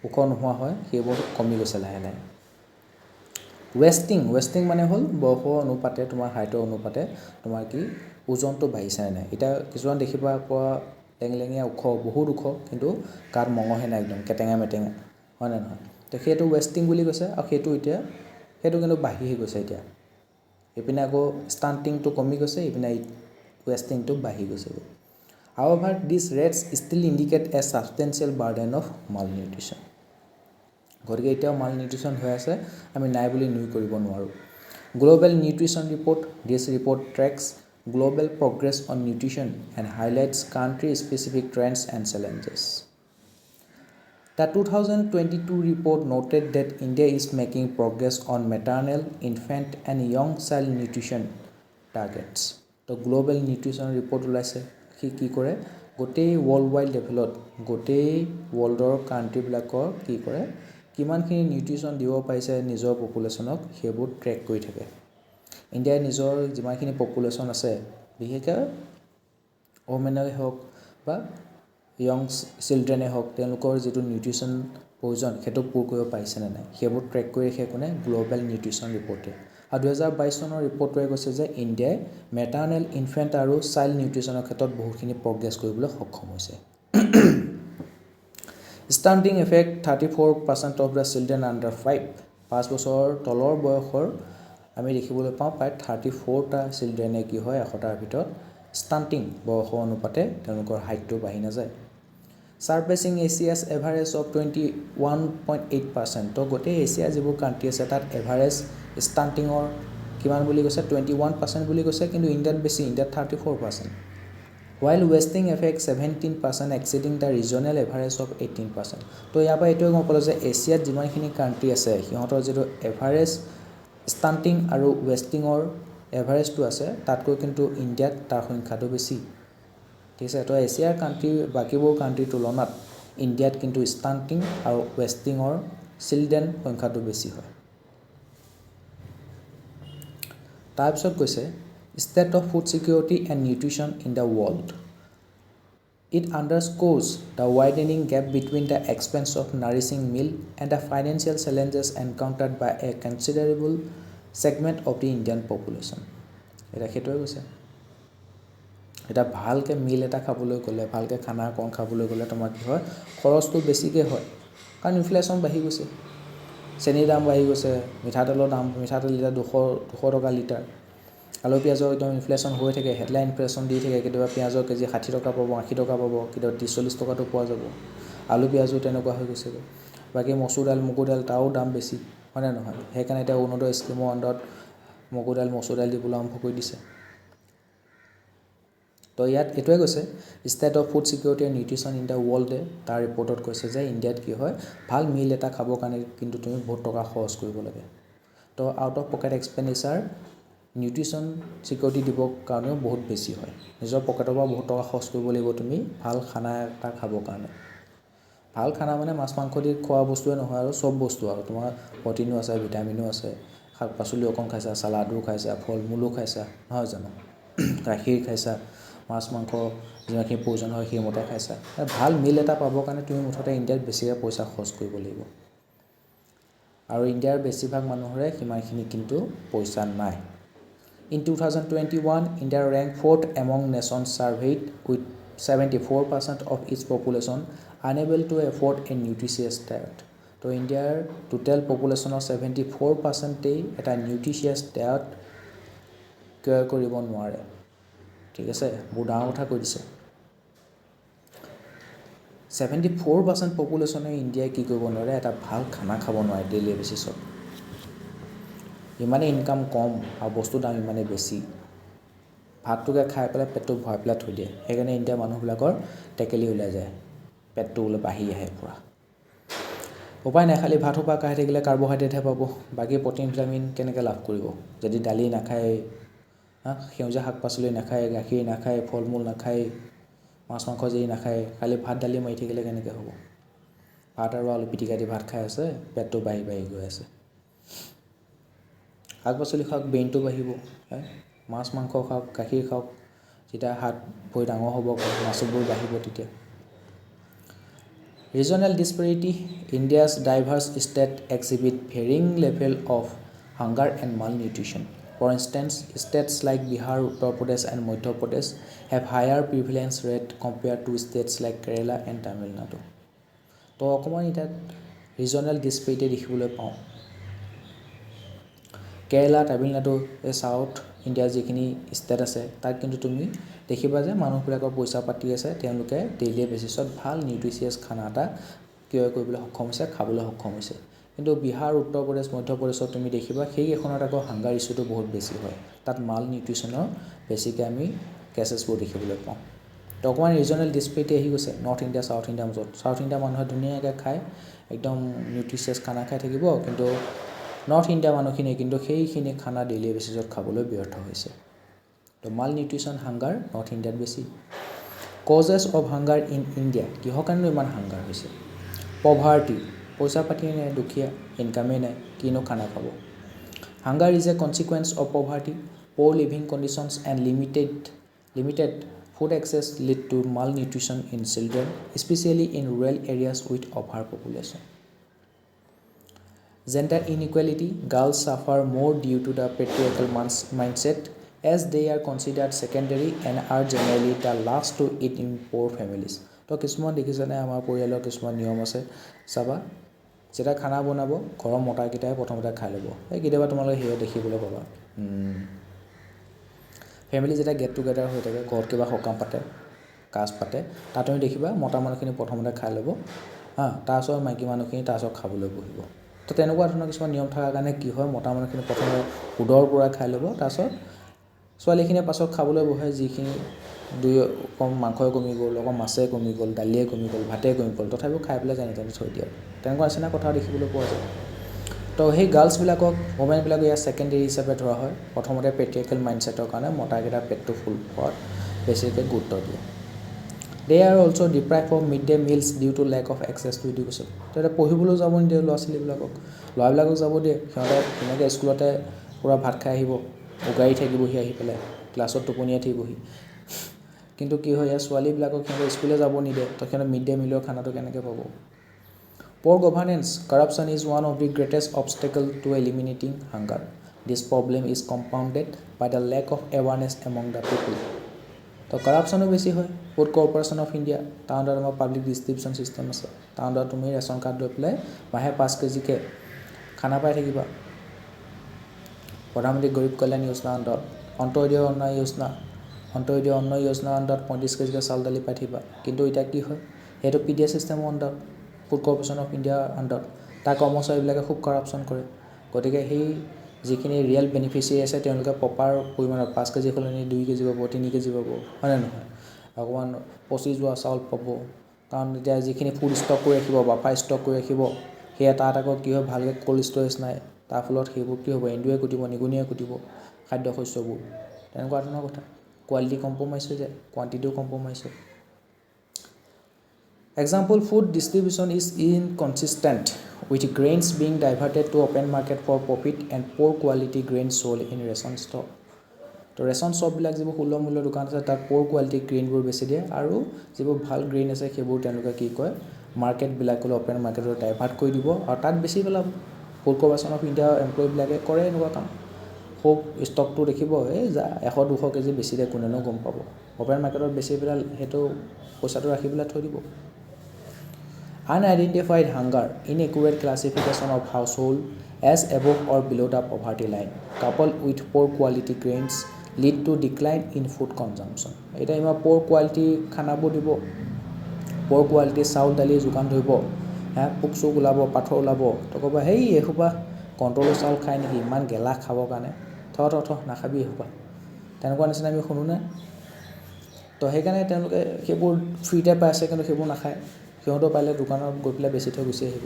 ওখ নোহোৱা হয় সেইবোৰ কমি গৈছে লাহে লাহে ৱেষ্টিং মানে হ'ল বয়সৰ অনুপাতে তোমাৰ হাইটৰ অনুপাতে তোমাৰ কি ওজনটো বাঢ়িছে নাই এতিয়া কিছুমান দেখিবা পোৱা লেঙলেঙীয়া ওখ বহুত ওখ কিন্তু গাত মঙহে নাই একদম কেটেঙা মেটেঙা হয় নে নহয় তো সেইটো ৱেষ্টিং বুলি কৈছে আৰু সেইটো কিন্তু বাঢ়ি গৈছে এতিয়া এইপিনে আকৌ ষ্টান্টিংটো কমি গৈছে এইপিনে ৱেষ্টিংটো বাঢ়ি গৈছে However, these rates still indicate a substantial burden of malnutrition. গতিকে এতিয়াও malnutrition হৈ আছে আমি নাই বুলি নুই কৰিব নোৱাৰোঁ Global Nutrition Report This report tracks global progress on nutrition and highlights country-specific trends and challenges. The 2022 report noted that India is making progress on maternal, infant and young child nutrition targets. তো global nutrition report ওলাইছে কি কৰে গোটেই world wide লেভেলত গোটেই ৱৰ্ল্ডৰ কাণ্ট্ৰিবিলাকৰ কি কৰে কিমানখিনি নিউট্ৰিশ্যন দিব পাৰিছে নিজৰ পপুলেশ্যনক সেইবোৰ ট্ৰেক কৰি থাকে ইণ্ডিয়াৰ নিজৰ যিমানখিনি পপুলেশ্যন আছে বিশেষকৈ ওমেনেই হওক বা য়ং চিলড্ৰেনে হওক তেওঁলোকৰ যিটো নিউট্ৰিশ্যন প্ৰয়োজন সেইটো পূৰ কৰিব পাৰিছেনে নাই সেইবোৰ ট্ৰেক কৰি ৰাখে কোনে গ্লোবেল নিউট্ৰিশ্যন ৰিপৰ্টে আৰু 2022 চনৰ ৰিপৰ্টটোৱে কৈছে যে ইণ্ডিয়াই মেটাৰ্নেল ইনফেণ্ট আৰু চাইল্ড নিউট্ৰিশ্যনৰ ক্ষেত্ৰত বহুতখিনি প্ৰগ্ৰেছ কৰিবলৈ সক্ষম হৈছে stunting effect 34% of the children under 5 বছৰৰ তলৰ বয়সৰ আমি দেখিবলৈ পাওঁ প্ৰায় 34টা চিলড্ৰেনে কি হয় 100টাৰ ভিতৰত ষ্টান্টিং বয়সৰ অনুপাতে তেওঁলোকৰ হাইটটো বাঢ়ি নাযায় সাৰপেচিং এছিয়াছ এভাৰেজ অফ 21.8% তো গোটেই এছিয়া যিবোৰ কাণ্ট্ৰি আছে তাত এভাৰেজ ষ্টান্টিঙৰ কিমান বুলি কৈছে 21% বুলি কৈছে কিন্তু ইণ্ডিয়াত বেছি ইণ্ডিয়াত 34% while wasting affects 17% exceeding the regional average of 18%. তো ইয়াৰ পৰা এইটোৱে গম পালোঁ যে এছিয়াত যিমানখিনি কাণ্ট্ৰি আছে সিহঁতৰ যিটো এভাৰেজ ষ্টাণ্টিং আৰু ৱেষ্টিঙৰ এভাৰেজটো আছে তাতকৈ কিন্তু ইণ্ডিয়াত তাৰ সংখ্যাটো বেছি ঠিক আছে। তো এছিয়াৰ কাণ্ট্ৰি বাকীবোৰ কাণ্ট্ৰিৰ তুলনাত ইণ্ডিয়াত কিন্তু ষ্টাণ্টিং আৰু ৱেষ্টিঙৰ চিলড্ৰেন সংখ্যাটো বেছি হয়। তাৰপিছত কৈছে state of food security and nutrition in the world. It underscores the widening gap between the expense of nourishing meal and the financial challenges encountered by a considerable segment of the Indian population. এটা সেইটোৱে কৈছে এটা ভালকৈ মিল এটা খাবলৈ গ'লে ভালকৈ খানা অকণ খাবলৈ গ'লে তোমাৰ কি হয় খৰচটো বেছিকৈ হয় কাৰণ ইনফ্লেশ্যন বাঢ়ি গৈছে, চেনিৰ দাম বাঢ়ি গৈছে, মিঠাতেলৰ দাম মিঠাতেল লিটাৰ 200 টকা লিটাৰ, আলু পিঁয়াজৰ একদম ইনফ্লেশ্যন হৈ থাকে, হেডলাইন ইনফ্লেশ্যন দি থাকে, কেতিয়াবা পিঁয়াজৰ কেজি 60 টকা পাব 80 টকা পাব, কেতিয়াবা 30-40 টকাটো পোৱা যাব, আলু পিঁয়াজো তেনেকুৱা হৈ গৈছেগৈ। বাকী মচুৰ দাইল মগুৰ দাইল তাৰো দাম বেছি হয়নে নহয়, সেইকাৰণে এতিয়া অৰুণোদয় স্কিমৰ আণ্ডাৰত মগুৰ দাইল মচুৰ দাইল দিবলৈ আৰম্ভ কৰি দিছে। তো ইয়াত এইটোৱে কৈছে state of food security and nutrition in the ৱৰ্ল্ডে তাৰ ৰিপৰ্টত কৈছে যে ইণ্ডিয়াত কি হয় ভাল মিল এটা খাবৰ কাৰণে কিন্তু তুমি বহুত টকা খৰচ কৰিব লাগে। তো out of pocket expenditure nutrition security দিবৰ কাৰণেও বহুত বেছি হয়, নিজৰ পকেটৰ পৰা বহুত টকা খৰচ কৰিব লাগিব তুমি ভাল খানা এটা খাবৰ কাৰণে। ভাল খানা মানে মাছ মাংস দি খোৱা বস্তুৱে নহয় আৰু চব বস্তু আৰু তোমাৰ প্ৰটিনো আছে ভিটামিনো আছে, শাক পাচলি অকণ খাইছা, চালাডো খাইছা, ফল মূলো খাইছা নহয় জানো, গাখীৰ খাইছা, মাছ মাংস যিমানখিনি প্ৰয়োজন হয় সেইমতে খাইছা। ভাল মিল এটা পাবৰ কাৰণে তুমি মুঠতে ইণ্ডিয়াত বেছিকৈ পইচা খৰচ কৰিব লাগিব আৰু ইণ্ডিয়াৰ বেছিভাগ মানুহৰে সিমানখিনি কিন্তু পইচা নাই। In 2021, India ranked 4th among nations surveyed with 74% of its population unable to afford a nutritious diet. তো ইণ্ডিয়াৰ টোটেল পপুলেশ্যনৰ 74%ই এটা নিউট্ৰিচিয়াছ ডায়েট কেয়াৰ কৰিব নোৱাৰে। ঠিক আছে, বহুত ডাঙৰ কথা কৈ দিছে। 74% পপুলেশ্যনে ইণ্ডিয়াই কি কৰিব নোৱাৰে এটা ভাল খানা খাব নোৱাৰে ডেইলি বেচিছত। ইমানেই ইনকাম কম আৰু বস্তুৰ দাম ইমানেই বেছি, ভাতটোকে খাই পেলাই পেটটো ভৰাই পেলাই থৈ দিয়ে, সেইকাৰণে ইণ্ডিয়াৰ মানুহবিলাকৰ টেকেলি ওলাই যায়, পেটটো ওলাই বাঢ়ি আহে পূৰা। উপায় নাই, খালি ভাত সোপা খাই থাকিলে কাৰ্বহাইড্ৰেটহে পাব, বাকী প্ৰটিন ভিটামিন কেনেকৈ লাভ কৰিব যদি দালি নাখায়, সেউজীয়া শাক পাচলি নাখায়, গাখীৰ নাখায়, ফল মূল নাখায়, মাছ মাংস যদি নাখায়, খালি ভাত দালি মাৰি থাকিলে কেনেকৈ হ'ব। ভাত আৰু আলু পিটিকা দি ভাত খাই আছে, পেটটো বাঢ়ি বাঢ়ি গৈ আছে। শাক পাচলি খাওক ব্ৰেইনটো বাঢ়িব, মাছ মাংস খাওক গাখীৰ খাওক, যেতিয়া হাত ভৰি ডাঙৰ হ'ব মাছবোৰ বাঢ়িব তেতিয়া। Regional disparity, India's diverse state exhibit varying level of hunger and malnutrition. For instance, states like Bihar, Uttar Pradesh and Madhya Pradesh have higher prevalence rate compare to states like Kerala and Tamil Nadu. তো অকণমান এতিয়া ৰিজনেল ডিছপেৰিটি দেখিবলৈ পাওঁ। কেৰেলা তামিলনাডু এই ছাউথ ইণ্ডিয়াৰ যিখিনি ষ্টেট আছে তাত কিন্তু তুমি দেখিবা যে মানুহবিলাকৰ পইচা পাতি আছে, তেওঁলোকে ডেইলি বেচিছত ভাল নিউট্ৰিচিয়াছ খানা এটা ক্ৰয় কৰিবলৈ সক্ষম হৈছে, খাবলৈ সক্ষম হৈছে। কিন্তু বিহাৰ উত্তৰ প্ৰদেশ মধ্য প্ৰদেশত তুমি দেখিবা সেইকেইখনত আকৌ হাংগাৰ ইছ্যুটো বহুত বেছি হয়, তাত মাল নিউট্ৰিশ্যনৰ বেছিকৈ আমি কেচেছবোৰ দেখিবলৈ পাওঁ। তো অকণমান ৰিজনেল ডিছপেৰিটি আহি গৈছে নৰ্থ ইণ্ডিয়া চাউথ ইণ্ডিয়াৰ মাজত। চাউথ ইণ্ডিয়াৰ মানুহে ধুনীয়াকৈ খায়, একদম নিউট্ৰিচিয়াছ খানা খাই থাকিব, কিন্তু নৰ্থ ইণ্ডিয়াৰ মানুহখিনিয়ে কিন্তু সেইখিনি খানা ডেইলি বেচিছত খাবলৈ ব্যৰ্থ হৈছে। তো মাল নিউট্ৰিশ্যন হাংগাৰ নৰ্থ ইণ্ডিয়াত বেছি। Causes of hunger in India, কিহৰ কাৰণে ইমান হাংগাৰ হৈছে? পভাৰ্টি, পইচা পাতি নাই, দুখীয়া, ইনকামেই নাই, কিনো খানা খাব। Hunger is a consequence of poverty, poor living conditions and limited food access lead to malnutrition in children, specially in rural areas with overpopulation. Gender inequality, girls suffer more due to the patriarchal mindset as they are considered secondary and are generally the last to eat in poor families. তো কিছুমান দেখিছেনে আমাৰ পৰিয়ালৰ কিছুমান নিয়ম আছে, চাবা যেতিয়া খানা বনাব ঘৰৰ মতাকেইটাই প্ৰথমতে খাই ল'ব। এই কেতিয়াবা তোমালোকে সেয়া দেখিবলৈ পাবা, ফেমিলি যেতিয়া গেট টুগেডাৰ হৈ থাকে, ঘৰত কিবা সকাম পাতে কাজ পাতে, তাত তুমি দেখিবা মতা মানুহখিনি প্ৰথমতে খাই ল'ব, তাৰপিছত মাইকী মানুহখিনি তাৰপিছত খাবলৈ বহিব। তো তেনেকুৱা ধৰণৰ কিছুমান নিয়ম থকাৰ কাৰণে কি হয়, মতা মানুহখিনি প্ৰথমে সুদৰ পৰা খাই ল'ব, তাৰপিছত ছোৱালীখিনিয়ে পাছত খাবলৈ বহে যিখিনি দুই কম মাংসই কমি গ'ল, অকণ মাছে কমি গ'ল, দালিয়ে কমি গ'ল, ভাতেই কমি গ'ল, তথাপিও খাই পেলাই যেনে তেনে থৈ দিয়ে। তেনেকুৱা নিচিনা কথা দেখিবলৈ পোৱা যায়। তো সেই গাৰ্লছবিলাকক ওমেনবিলাকক ইয়াত ছেকেণ্ডেৰী হিচাপে ধৰা হয়। প্ৰথমতে পেট্ৰিয়াৰ্কেল মাইণ্ডছেটৰ কাৰণে মতাকেইটাৰ পেটটো ফুল হোৱাত বেছিকৈ গুৰুত্ব দিয়ে। They are also' deprive of mid day meals due to lack of access to education. তেতিয়া পঢ়িবলৈও যাব নিদিয়ে ল'ৰা ছোৱালীবিলাকক, ল'ৰাবিলাকক যাব দিয়ে। সিহঁতে ধুনীয়াকৈ স্কুলতে পূৰা ভাত খাই আহিব, উগাৰি থাকিবহি আহি পেলাই, ক্লাছত টোপনিয়াই থাকিবহি। কিন্তু কি হয়, ইয়াৰ ছোৱালীবিলাকক সিহঁতে স্কুলে যাব নিদিয়ে, তো সিহঁতে মিড ডে মিলৰ খানাটো কেনেকৈ পাব। Poor governance, corruption is one of the greatest obstacles to eliminating hunger. This problem is compounded by the lack of awareness among the people. তো কৰাপশ্যনো বেছি হয়। ফুড কৰ্পৰেশ্যন অফ ইণ্ডিয়া, তাৰ আণ্ডাৰত আমাৰ পাব্লিক ডিষ্ট্ৰিবিউশ্যন ছিষ্টেম আছে। তাৰ আণ্ডাৰত তুমি ৰেচন কাৰ্ড লৈ পেলাই মাহে 5 কেজিকৈ খানা পাই থাকিবা। প্ৰধানমন্ত্ৰী গৰীব কল্যাণ যোজনা আণ্ডাৰত, অন্তোদয় অন্ন যোজনা আণ্ডাৰত 35 কেজিকৈ চাউল দালি পাই থাকিবা। কিন্তু এতিয়া কি হয়, সেইটো PDS ছিষ্টেমৰ আণ্ডাৰত, ফুড কৰ্পৰেশ্যন অফ ইণ্ডিয়াৰ আণ্ডাৰত, তাৰ কৰ্মচাৰীবিলাকে খুব কৰাপশ্যন কৰে। গতিকে সেই যিখিনি ৰিয়েল বেনিফিচিয়াৰী আছে তেওঁলোকে প্ৰপাৰ পৰিমাণত 5 কেজি সলনি 2 কেজি পাব, 3 কেজি পাব, হয়নে নহয়। অকণমান পচি যোৱা চাউল পাব, কাৰণ এতিয়া যিখিনি ফুড ষ্টক কৰি ৰাখিব, বাফাৰ ষ্টক কৰি ৰাখিব, সেয়া তাত আকৌ কি হয়, ভালকৈ ক'ল্ড ষ্ট'ৰেজ নাই। তাৰ ফলত সেইবোৰ কি হ'ব, এন্দুৰে কুটিব, নিগনিয়ে কুটিব খাদ্যশস্যবোৰ। তেনেকুৱা ধৰণৰ কথা। কোৱালিটি কম্প্ৰমাইজ হৈ যায়, কোৱান্টিটিও কম্প্ৰমাইজ হয়। Example, food distribution is inconsistent with grains being diverted to open market for profit and poor quality grains sold in ration store. তো ৰেচন শ্বপবিলাক যিবোৰ সুলভ মূল্যৰ দোকান আছে তাত প'ৰ কোৱালিটি গ্ৰেইনবোৰ বেছি দিয়ে, আৰু যিবোৰ ভাল গ্ৰেইন আছে সেইবোৰ তেওঁলোকে কি কয়, মাৰ্কেটবিলাকলৈ অপেন মাৰ্কেটত ডাইভাৰ্ট কৰি দিব আৰু তাত বেছি পেলাব। ফুড কৰ্পৰেশ্যন অফ ইণ্ডিয়াৰ এমপ্লয়ীবিলাকে কৰে এনেকুৱা কাম। খুব ষ্টকটো দেখিব, এই যা 100-200 কেজি বেছি দিয়ে, কোনেনো গম পাব। অপেন মাৰ্কেটত বেছি পেলাই সেইটো পইচাটো ৰাখি পেলাই থৈ দিব। Unidentified hunger, inaccurate classification of household as above or below the poverty line, coupled with poor quality grains, lead to decline in food consumption. এতিয়া ইমান poor quality খানাবোৰ দিব, poor quality চাউল দালি যোগান ধৰিব, পোক চোক ওলাব, পাথৰ ওলাব, তো ক'ব হেই এসোপা কণ্ট্ৰলৰ চাউল খাই নেকি, ইমান গেলা খাবৰ কাৰণে, থ নাখাবি এসোপা। তেনেকুৱা নিচিনা আমি শুনোনে। তো সেইকাৰণে তেওঁলোকে সেইবোৰ ফ্ৰীতে পাইছে, কিন্তু সেইবোৰ নাখায়। সিহঁতেও পাৰিলে দোকানত গৈ পেলাই বেছি থৈ গুচি আহিব।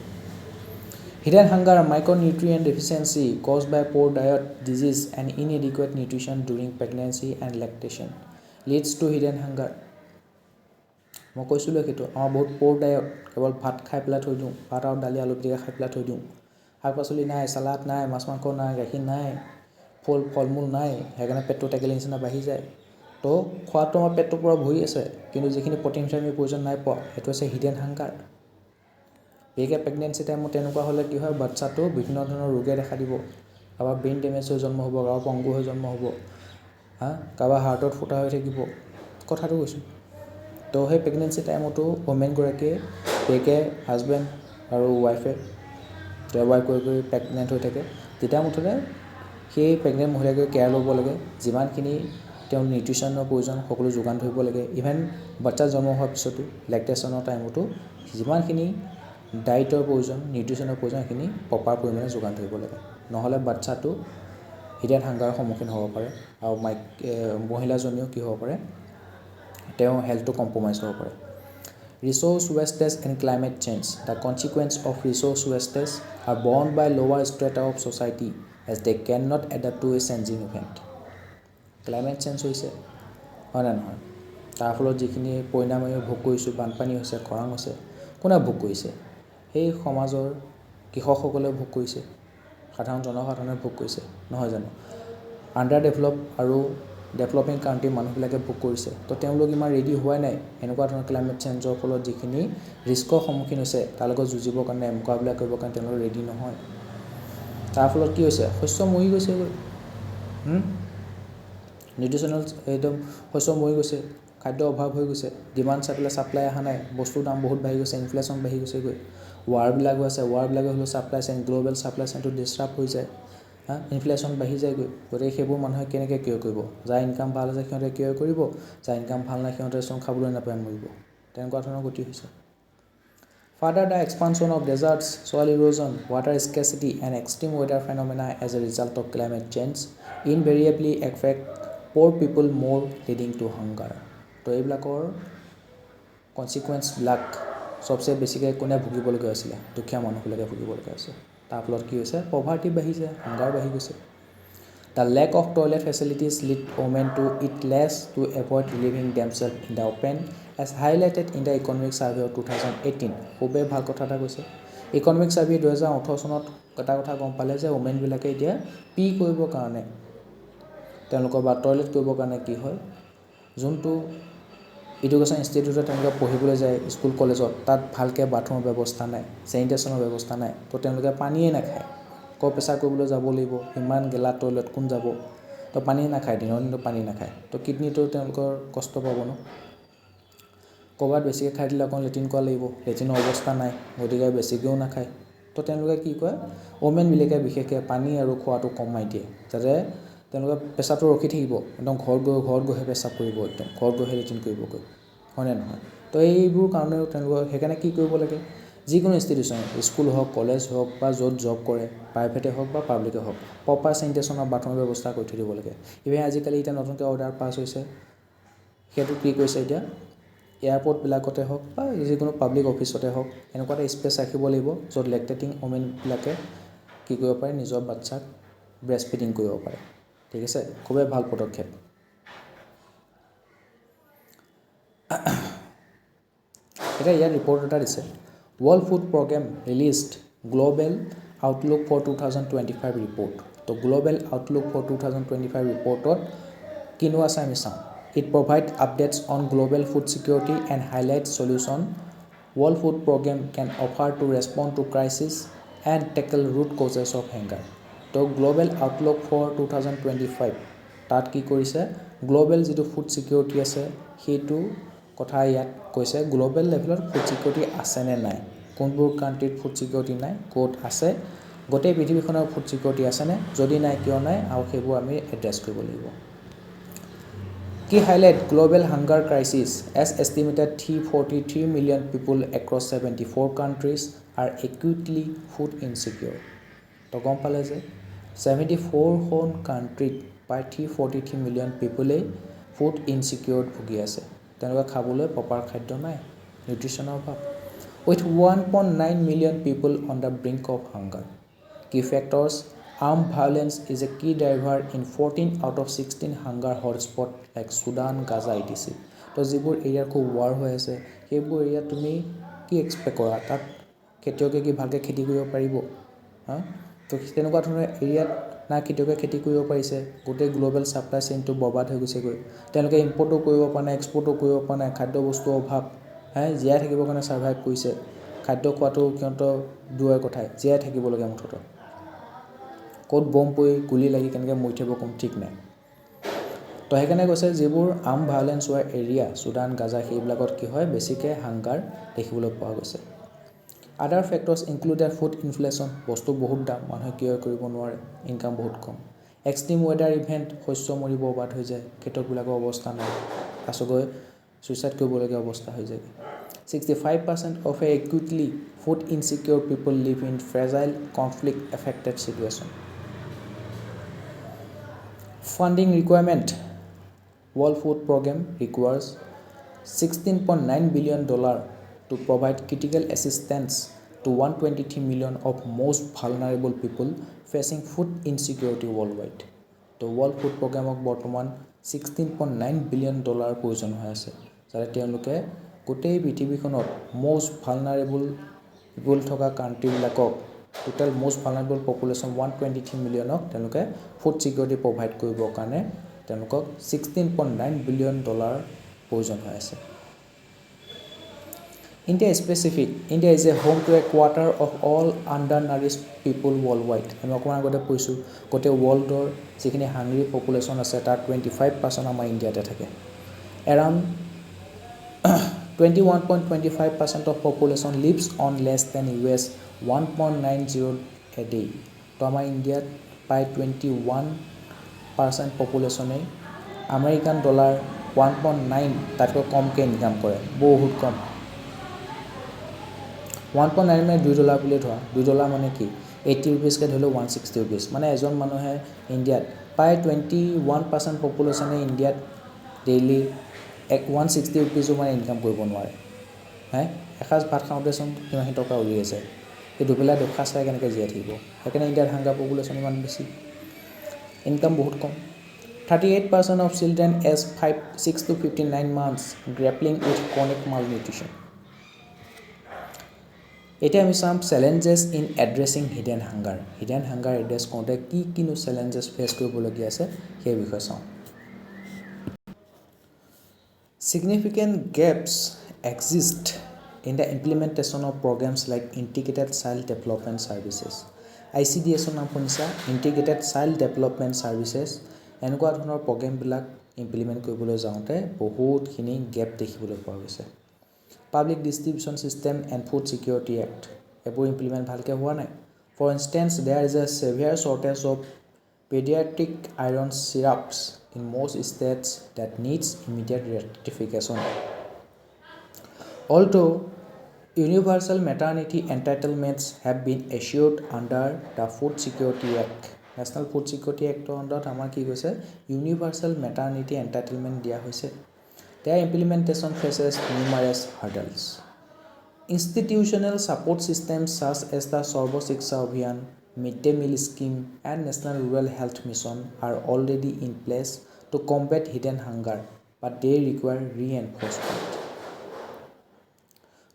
Hidden hunger, micronutrient deficiency caused by poor diet, disease and inadequate nutrition during pregnancy and lactation leads to hidden hunger. মই কৈছিলোঁ সেইটো, আমাৰ বহুত প'ৰ ডায়েট, কেৱল ভাত খাই পেলাই থৈ দিওঁ, ভাত আৰু দালি আলু পিটিকা খাই পেলাই থৈ দিওঁ, শাক পাচলি নাই, চালাড নাই, মাছ মাংস নাই, গাখীৰ নাই, ফল মূল নাই, সেইকাৰণে পেটটো টেকেলি নিচিনা বাঢ়ি যায়। তো খোৱাটো আমাৰ পেটটো পূৰা ভৰি আছে, কিন্তু যিখিনি প্ৰ'টিন ভিটামিনৰ প্ৰয়োজন নাই পোৱা, সেইটো হৈছে হিডেন হাংগাৰ। বিশেষকৈ প্ৰেগনেঞ্চি টাইমত তেনেকুৱা হ'লে কি হয়, বাচ্চাটো বিভিন্ন ধৰণৰ ৰোগে দেখা দিব। কাৰোবাৰ ব্ৰেইন ডেমেজ হৈ জন্ম হ'ব, কাৰোবাৰ পংগু হৈ জন্ম হ'ব, কাৰোবাৰ হাৰ্টত ফুটা হৈ থাকিব, কথাটো কৈছোঁ। তো সেই প্ৰেগনেঞ্চি টাইমতো ওমেনগৰাকীয়ে বিশেষকৈ হাজবেণ্ড আৰু ৱাইফে ৱাইফ কৰি প্ৰেগনেণ্ট হৈ থাকে, তেতিয়া মুঠতে সেই প্ৰেগনেণ্ট মহিলাগৰাকীয়ে কেয়াৰ ল'ব লাগে। যিমানখিনি তেওঁ নিউট্ৰিশ্যনৰ প্ৰয়োজন সকলো যোগান ধৰিব লাগে। ইভেন বাচ্চা জন্ম হোৱাৰ পিছতো লেক্টেশ্যনৰ টাইমতো যিমানখিনি ডায়েটৰ প্ৰয়োজন, নিউট্ৰিশ্যনৰ প্ৰয়োজন, সেইখিনি প্ৰপাৰ পৰিমাণে যোগান ধৰিব লাগে। নহ'লে বাচ্চাটো হিডেন হাংগাৰৰ সন্মুখীন হ'ব পাৰে, আৰু মহিলাজনীও কি হ'ব পাৰে, তেওঁৰ হেল্থটো কম্প্ৰমাইজ হ'ব পাৰে। Resource wastage and climate change, the consequence of resource wastage are borne by lower strata of society as they can not adapt to a changing event. Climate change হৈছে, হয় নে নহয়, তাৰ ফলত যিখিনি পৰিণাম আমি ভোগ কৰিছোঁ, বানপানী হৈছে, খৰাং হৈছে, কোনে ভোগ কৰিছে, সেই সমাজৰ কৃষকসকলেও ভোগ কৰিছে, সাধাৰণ জনসাধাৰণে ভোগ কৰিছে, নহয় জানো। আণ্ডাৰ ডেভেলপ আৰু ডেভেলপিং কাণ্ট্ৰিৰ মানুহবিলাকে ভোগ কৰিছে। তো তেওঁলোক ইমান ৰেডি হোৱাই নাই এনেকুৱা ধৰণৰ ক্লাইমেট চেঞ্জৰ ফলত যিখিনি ৰিস্কৰ সন্মুখীন হৈছে, তাৰ লগত যুঁজিবৰ কাৰণে, মোকাবিলা কৰিবৰ কাৰণে তেওঁলোক ৰেডি নহয়। তাৰ ফলত কি হৈছে, শস্য মৰি গৈছেগৈ, নিউট্ৰিশ্যনেল একদম শস্য মৰি গৈছে, খাদ্যৰ অভাৱ হৈ গৈছে, ডিমাণ্ড চাই পেলাই ছাপ্লাই অহা নাই, বস্তুৰ দাম বহুত বাঢ়ি গৈছে, ইনফ্লেশ্যন বাঢ়ি গৈছেগৈ, ৱাৰবিলাক হৈ আছে, ৱাৰবিলাকে হ'লেও ছাপ্লাই চেইন, গ্ল'বেল ছাপ্লাই চেইনটো ডিষ্টাৰ্ব হৈ যায়, ইনফ্লেশ্যন বাঢ়ি যায়গৈ। গতিকে সেইবোৰ মানুহে কেনেকৈ কিয় কৰিব, যাৰ ইনকাম ভাল আছে সিহঁতে কিয় কৰিব, যাৰ ইনকাম ভাল নাই সিহঁতে চোন খাবলৈ নাপায় মৰিব। তেনেকুৱা ধৰণৰ গতি হৈছে। Further, the expansion of deserts, soil erosion, water scarcity and extreme weather phenomena as a result of climate change invariably affect poor people more leading to hunger. তো এইবিলাকৰ কনচিকুৱেঞ্চবিলাক সবচে বেছিকৈ কোনে ভুগিবলগীয়া হৈছিলে দুখীয়া মানুহবিলাকে ভুগিবলগীয়া হৈছে তাৰ ফলত কি হৈছে পভাৰ্টি বাঢ়িছে হাংগাৰ বাঢ়ি গৈছে The lack of toilet facilities lead women to eat less to avoid leaving themselves in the open as highlighted in the economic survey of 2018 খুবেই ভাল কথা এটা কৈছে ইকনমিক সাৰ্ভে 2018 চনত এটা কথা গম পালে যে ওমেনবিলাকে এতিয়া পি কৰিবৰ কাৰণে তেওঁলোকৰ বা টয়লেট কৰিবৰ কাৰণে কি হয় যোনটো এডুকেশ্যন ইনষ্টিটিউটত তেওঁলোকে পঢ়িবলৈ যায় স্কুল কলেজত তাত ভালকৈ বাথৰুমৰ ব্যৱস্থা নাই চেনিটেশ্যনৰ ব্যৱস্থা নাই তো তেওঁলোকে পানীয়ে নাখায় পেচাৰ কৰিবলৈ যাব লাগিব ইমান গেলা টয়লেট কোন যাব তো পানী নাখায় দিনতো পানী নাখায় তো কিডনিটো তেওঁলোকৰ কষ্ট পাব ন ক'ৰবাত বেছিকৈ খাই দিলে অকণ লেট্ৰিন কৰা লাগিব লেট্ৰিনৰ অৱস্থা নাই গতিকে বেছিকৈও নাখায় তো তেওঁলোকে কি কয় ওমেনবিলাকে বিশেষকৈ পানী আৰু খোৱাটো কমাই দিয়ে যাতে তেওঁলোকে পেচাবটো ৰখি থাকিব একদম ঘৰত গৈহে পেচাব কৰিব একদম ঘৰত গৈহে লেট্ৰিন কৰিবগৈ হয়নে নহয় তো এইবোৰ কাৰণেও তেওঁলোকৰ সেইকাৰণে কি কৰিব লাগে যিকোনো ইনষ্টিটিউশ্যন স্কুল হওক কলেজ হওক বা য'ত জব কৰে প্ৰাইভেটে হওক বা পাব্লিকে হওক প্ৰপাৰ চেনিটেশ্যনৰ বাথৰুমৰ ব্যৱস্থা কৰি থৈ দিব লাগে ইভেন আজিকালি এতিয়া নতুনকৈ অৰ্ডাৰ পাছ হৈছে সেইটো কি কৈছে এতিয়া এয়াৰপৰ্টবিলাকতে হওক বা যিকোনো পাব্লিক অফিচতে হওক এনেকুৱা এটা স্পেচ ৰাখিব লাগিব য'ত লেক্টেটিং ওমেনবিলাকে কি কৰিব পাৰে নিজৰ বাচ্চাক ব্ৰেষ্ট ফিডিং কৰিব পাৰে ঠিক আছে খুবেই ভাল পদক্ষেপ এটা ইয়াৰ ৰিপৰ্ট এটা দিছে World Food Program released Global Outlook for 2025 report. তো Global Outlook for 2025 reportত কিনো আছে আমি চাওঁ It provides updates on global food security and highlights solution World Food Program can offer to respond to crisis and tackle root causes of hunger. তো Global Outlook for 2025 তাত কি কৰিছে global যিটো food security আছে সেইটো কথা ইয়াত কৈছে গ্লোবেল লেভেলত ফুড সিকিউৰিটি আছে নে নাই কোনবোৰ কাণ্ট্ৰিত ফুড সিকিউৰিটি নাই ক'ত আছে গোটেই পৃথিৱীখনৰ ফুড সিকিউৰিটি আছে নে যদি নাই কিয় নাই আৰু সেইবোৰ আমি এড্ৰেছ কৰিব লাগিব কি highlight global hunger crisis as estimated 343 million people across 74 countries are acutely food insecure তো গম পালে যে 74 খন কাণ্ট্ৰিত প্ৰায় 343 মিলিয়ন পিপলেই ফুড ইনচিকিউৰত ভুগি আছে তেওঁলোকে খাবলৈ প্ৰপাৰ খাদ্য নাই নিউট্ৰিশ্যনৰ অভাৱ with 1.9 million people on the brink of hunger. Key factors armed violence is a key driver in 14 out of 16 hunger hotspots like Sudan, Gaza, etc. তো যিবোৰ এৰিয়াৰ খুব ৱাৰ হৈ আছে সেইবোৰ এৰিয়াত তুমি কি এক্সপেক্ট কৰা তাত খেতিয়কে কি ভালকৈ খেতি কৰিব পাৰিব হা তো তেনেকুৱা ধৰণৰ এৰিয়াত না খেতিয়কে খেতি কৰিব পাৰিছে গোটেই গ্লোবেল ছাপ্লাই চেইনটো বৰবাদ হৈ গৈছেগৈ তেওঁলোকে ইম্পৰ্টো কৰিব পৰা নাই এক্সপৰ্টো কৰিব পৰা নাই খাদ্য বস্তুৰ অভাৱ জীয়াই থাকিবৰ কাৰণে ছাৰ্ভাইভ কৰিছে খাদ্য খোৱাটো সিহঁতৰ দূৰৰ কথাই জীয়াই থাকিবলগীয়া মুঠতে ক'ত বম পৰি গুলি লাগি কেনেকৈ মৰি থাকিব কোনো ঠিক নাই তো সেইকাৰণে কৈছে যিবোৰ আৰ্ম ভায়োলেন্স হোৱা এৰিয়া চুডান গাজা সেইবিলাকত কি হয় বেছিকৈ হাংগাৰ দেখিবলৈ পোৱা গৈছে আদাৰ ফেক্টৰ্ছ ইনক্লুডেড ফুড ইনফ্লেশ্যন বস্তু বহুত দাম মানুহে ক্লিয়াৰ কৰিব নোৱাৰে ইনকাম বহুত কম এক্সট্ৰিম ৱেডাৰ ইভেণ্ট শস্য মৰি বৰবাদ হৈ যায় খেতিয়কবিলাকৰ অৱস্থা নাই পাছগৈ সুইচাইড কৰিবলগীয়া অৱস্থা হৈ যায় 65% of acutely food insecure people live in fragile conflict affected situation funding requirement World Food Program requires $16.9 billion to provide critical assistance to 123 million of most vulnerable people facing food insecurity worldwide তো World Food Programক বৰ্তমান $16.9 billion প্ৰয়োজন হৈ আছে যাতে তেওঁলোকে গোটেই পৃথিৱীখনত most vulnerable পিপল থকা কাণ্ট্ৰিবিলাকক টোটেল মোষ্ট ভালনাৰেবল পপুলেশ্যন 123 মিলিয়নক তেওঁলোকে ফুড ছিকিউৰিটি প্ৰভাইড কৰিবৰ কাৰণে তেওঁলোকক $16.9 billion প্ৰয়োজন হৈ আছে India is a home to a quarter of all undernourished people worldwide আমি অকণমান আগতে কৈছোঁ গোটেই ৱৰ্ল্ডৰ যিখিনি হাংৰি পপুলেশ্যন আছে তাৰ 25% আমাৰ ইণ্ডিয়াতে থাকে around 21.25% of population lives on less than US 1.90 a day তো আমাৰ ইণ্ডিয়াত প্ৰায় 21% পপুলেশ্যনে আমেৰিকান ডলাৰ 1.9 তাতকৈ কমকৈ ইনকাম কৰে বহুত কম 1.9 মানে $2 বুলি ধৰা $2 মানে কি 80 रुपीसকৈ ধৰিলেও 160 रुपीस মানে এজন মানুহে ইণ্ডিয়াত প্ৰায় 21% পপুলেশ্যনে ইণ্ডিয়াত ডেইলি 160 ৰুপিজো মানে ইনকাম কৰিব নোৱাৰে। এসাঁজ ভাত খাওঁতেচোন কিমানখিনি টকা উলিয়াইছে, সেই দুবেলা দুসাঁজ খাই কেনেকৈ জীয়াই থাকিব। সেইকাৰণে ইণ্ডিয়াত হাংগাৰ পপুলেশ্যন ইমান বেছি, ইনকাম বহুত কম। 38% of children aged 6 to 59 months grappling with chronic malnutrition. এতিয়া আমি চাম challenges in addressing hidden hunger. Hidden hunger address কৰোঁতে কি কিনো চেলেঞ্জেছ ফেচ কৰিবলগীয়া আছে সেই বিষয়ে চাওঁ। Significant gaps exist in the implementation of programs like Integrated Child Development Services. ICDSৰ নাম শুনিছা, Integrated Child Development Services। এনেকুৱা ধৰণৰ প্ৰগ্ৰেমবিলাক ইমপ্লিমেণ্ট কৰিবলৈ যাওঁতে বহুতখিনি গেপ দেখিবলৈ পোৱা গৈছে। Public distribution system and food security act, এইবোৰ ইমপ্লিমেণ্ট ভালকৈ হোৱা নাই। For instance there is a severe shortage of paediatric iron syrups in most states that needs immediate rectification. Although universal maternity entitlements have been assured under the Food Security Act, National Food Security Act under আমাৰ কি কৈছে universal maternity entitlement দিয়া হৈছে, their implementation faces numerous hurdles. Institutional support systems such as the Sarva Shiksha Abhiyan, Mid-day meal scheme and National Rural Health Mission are already in place to combat hidden hunger, but they require reinforcement.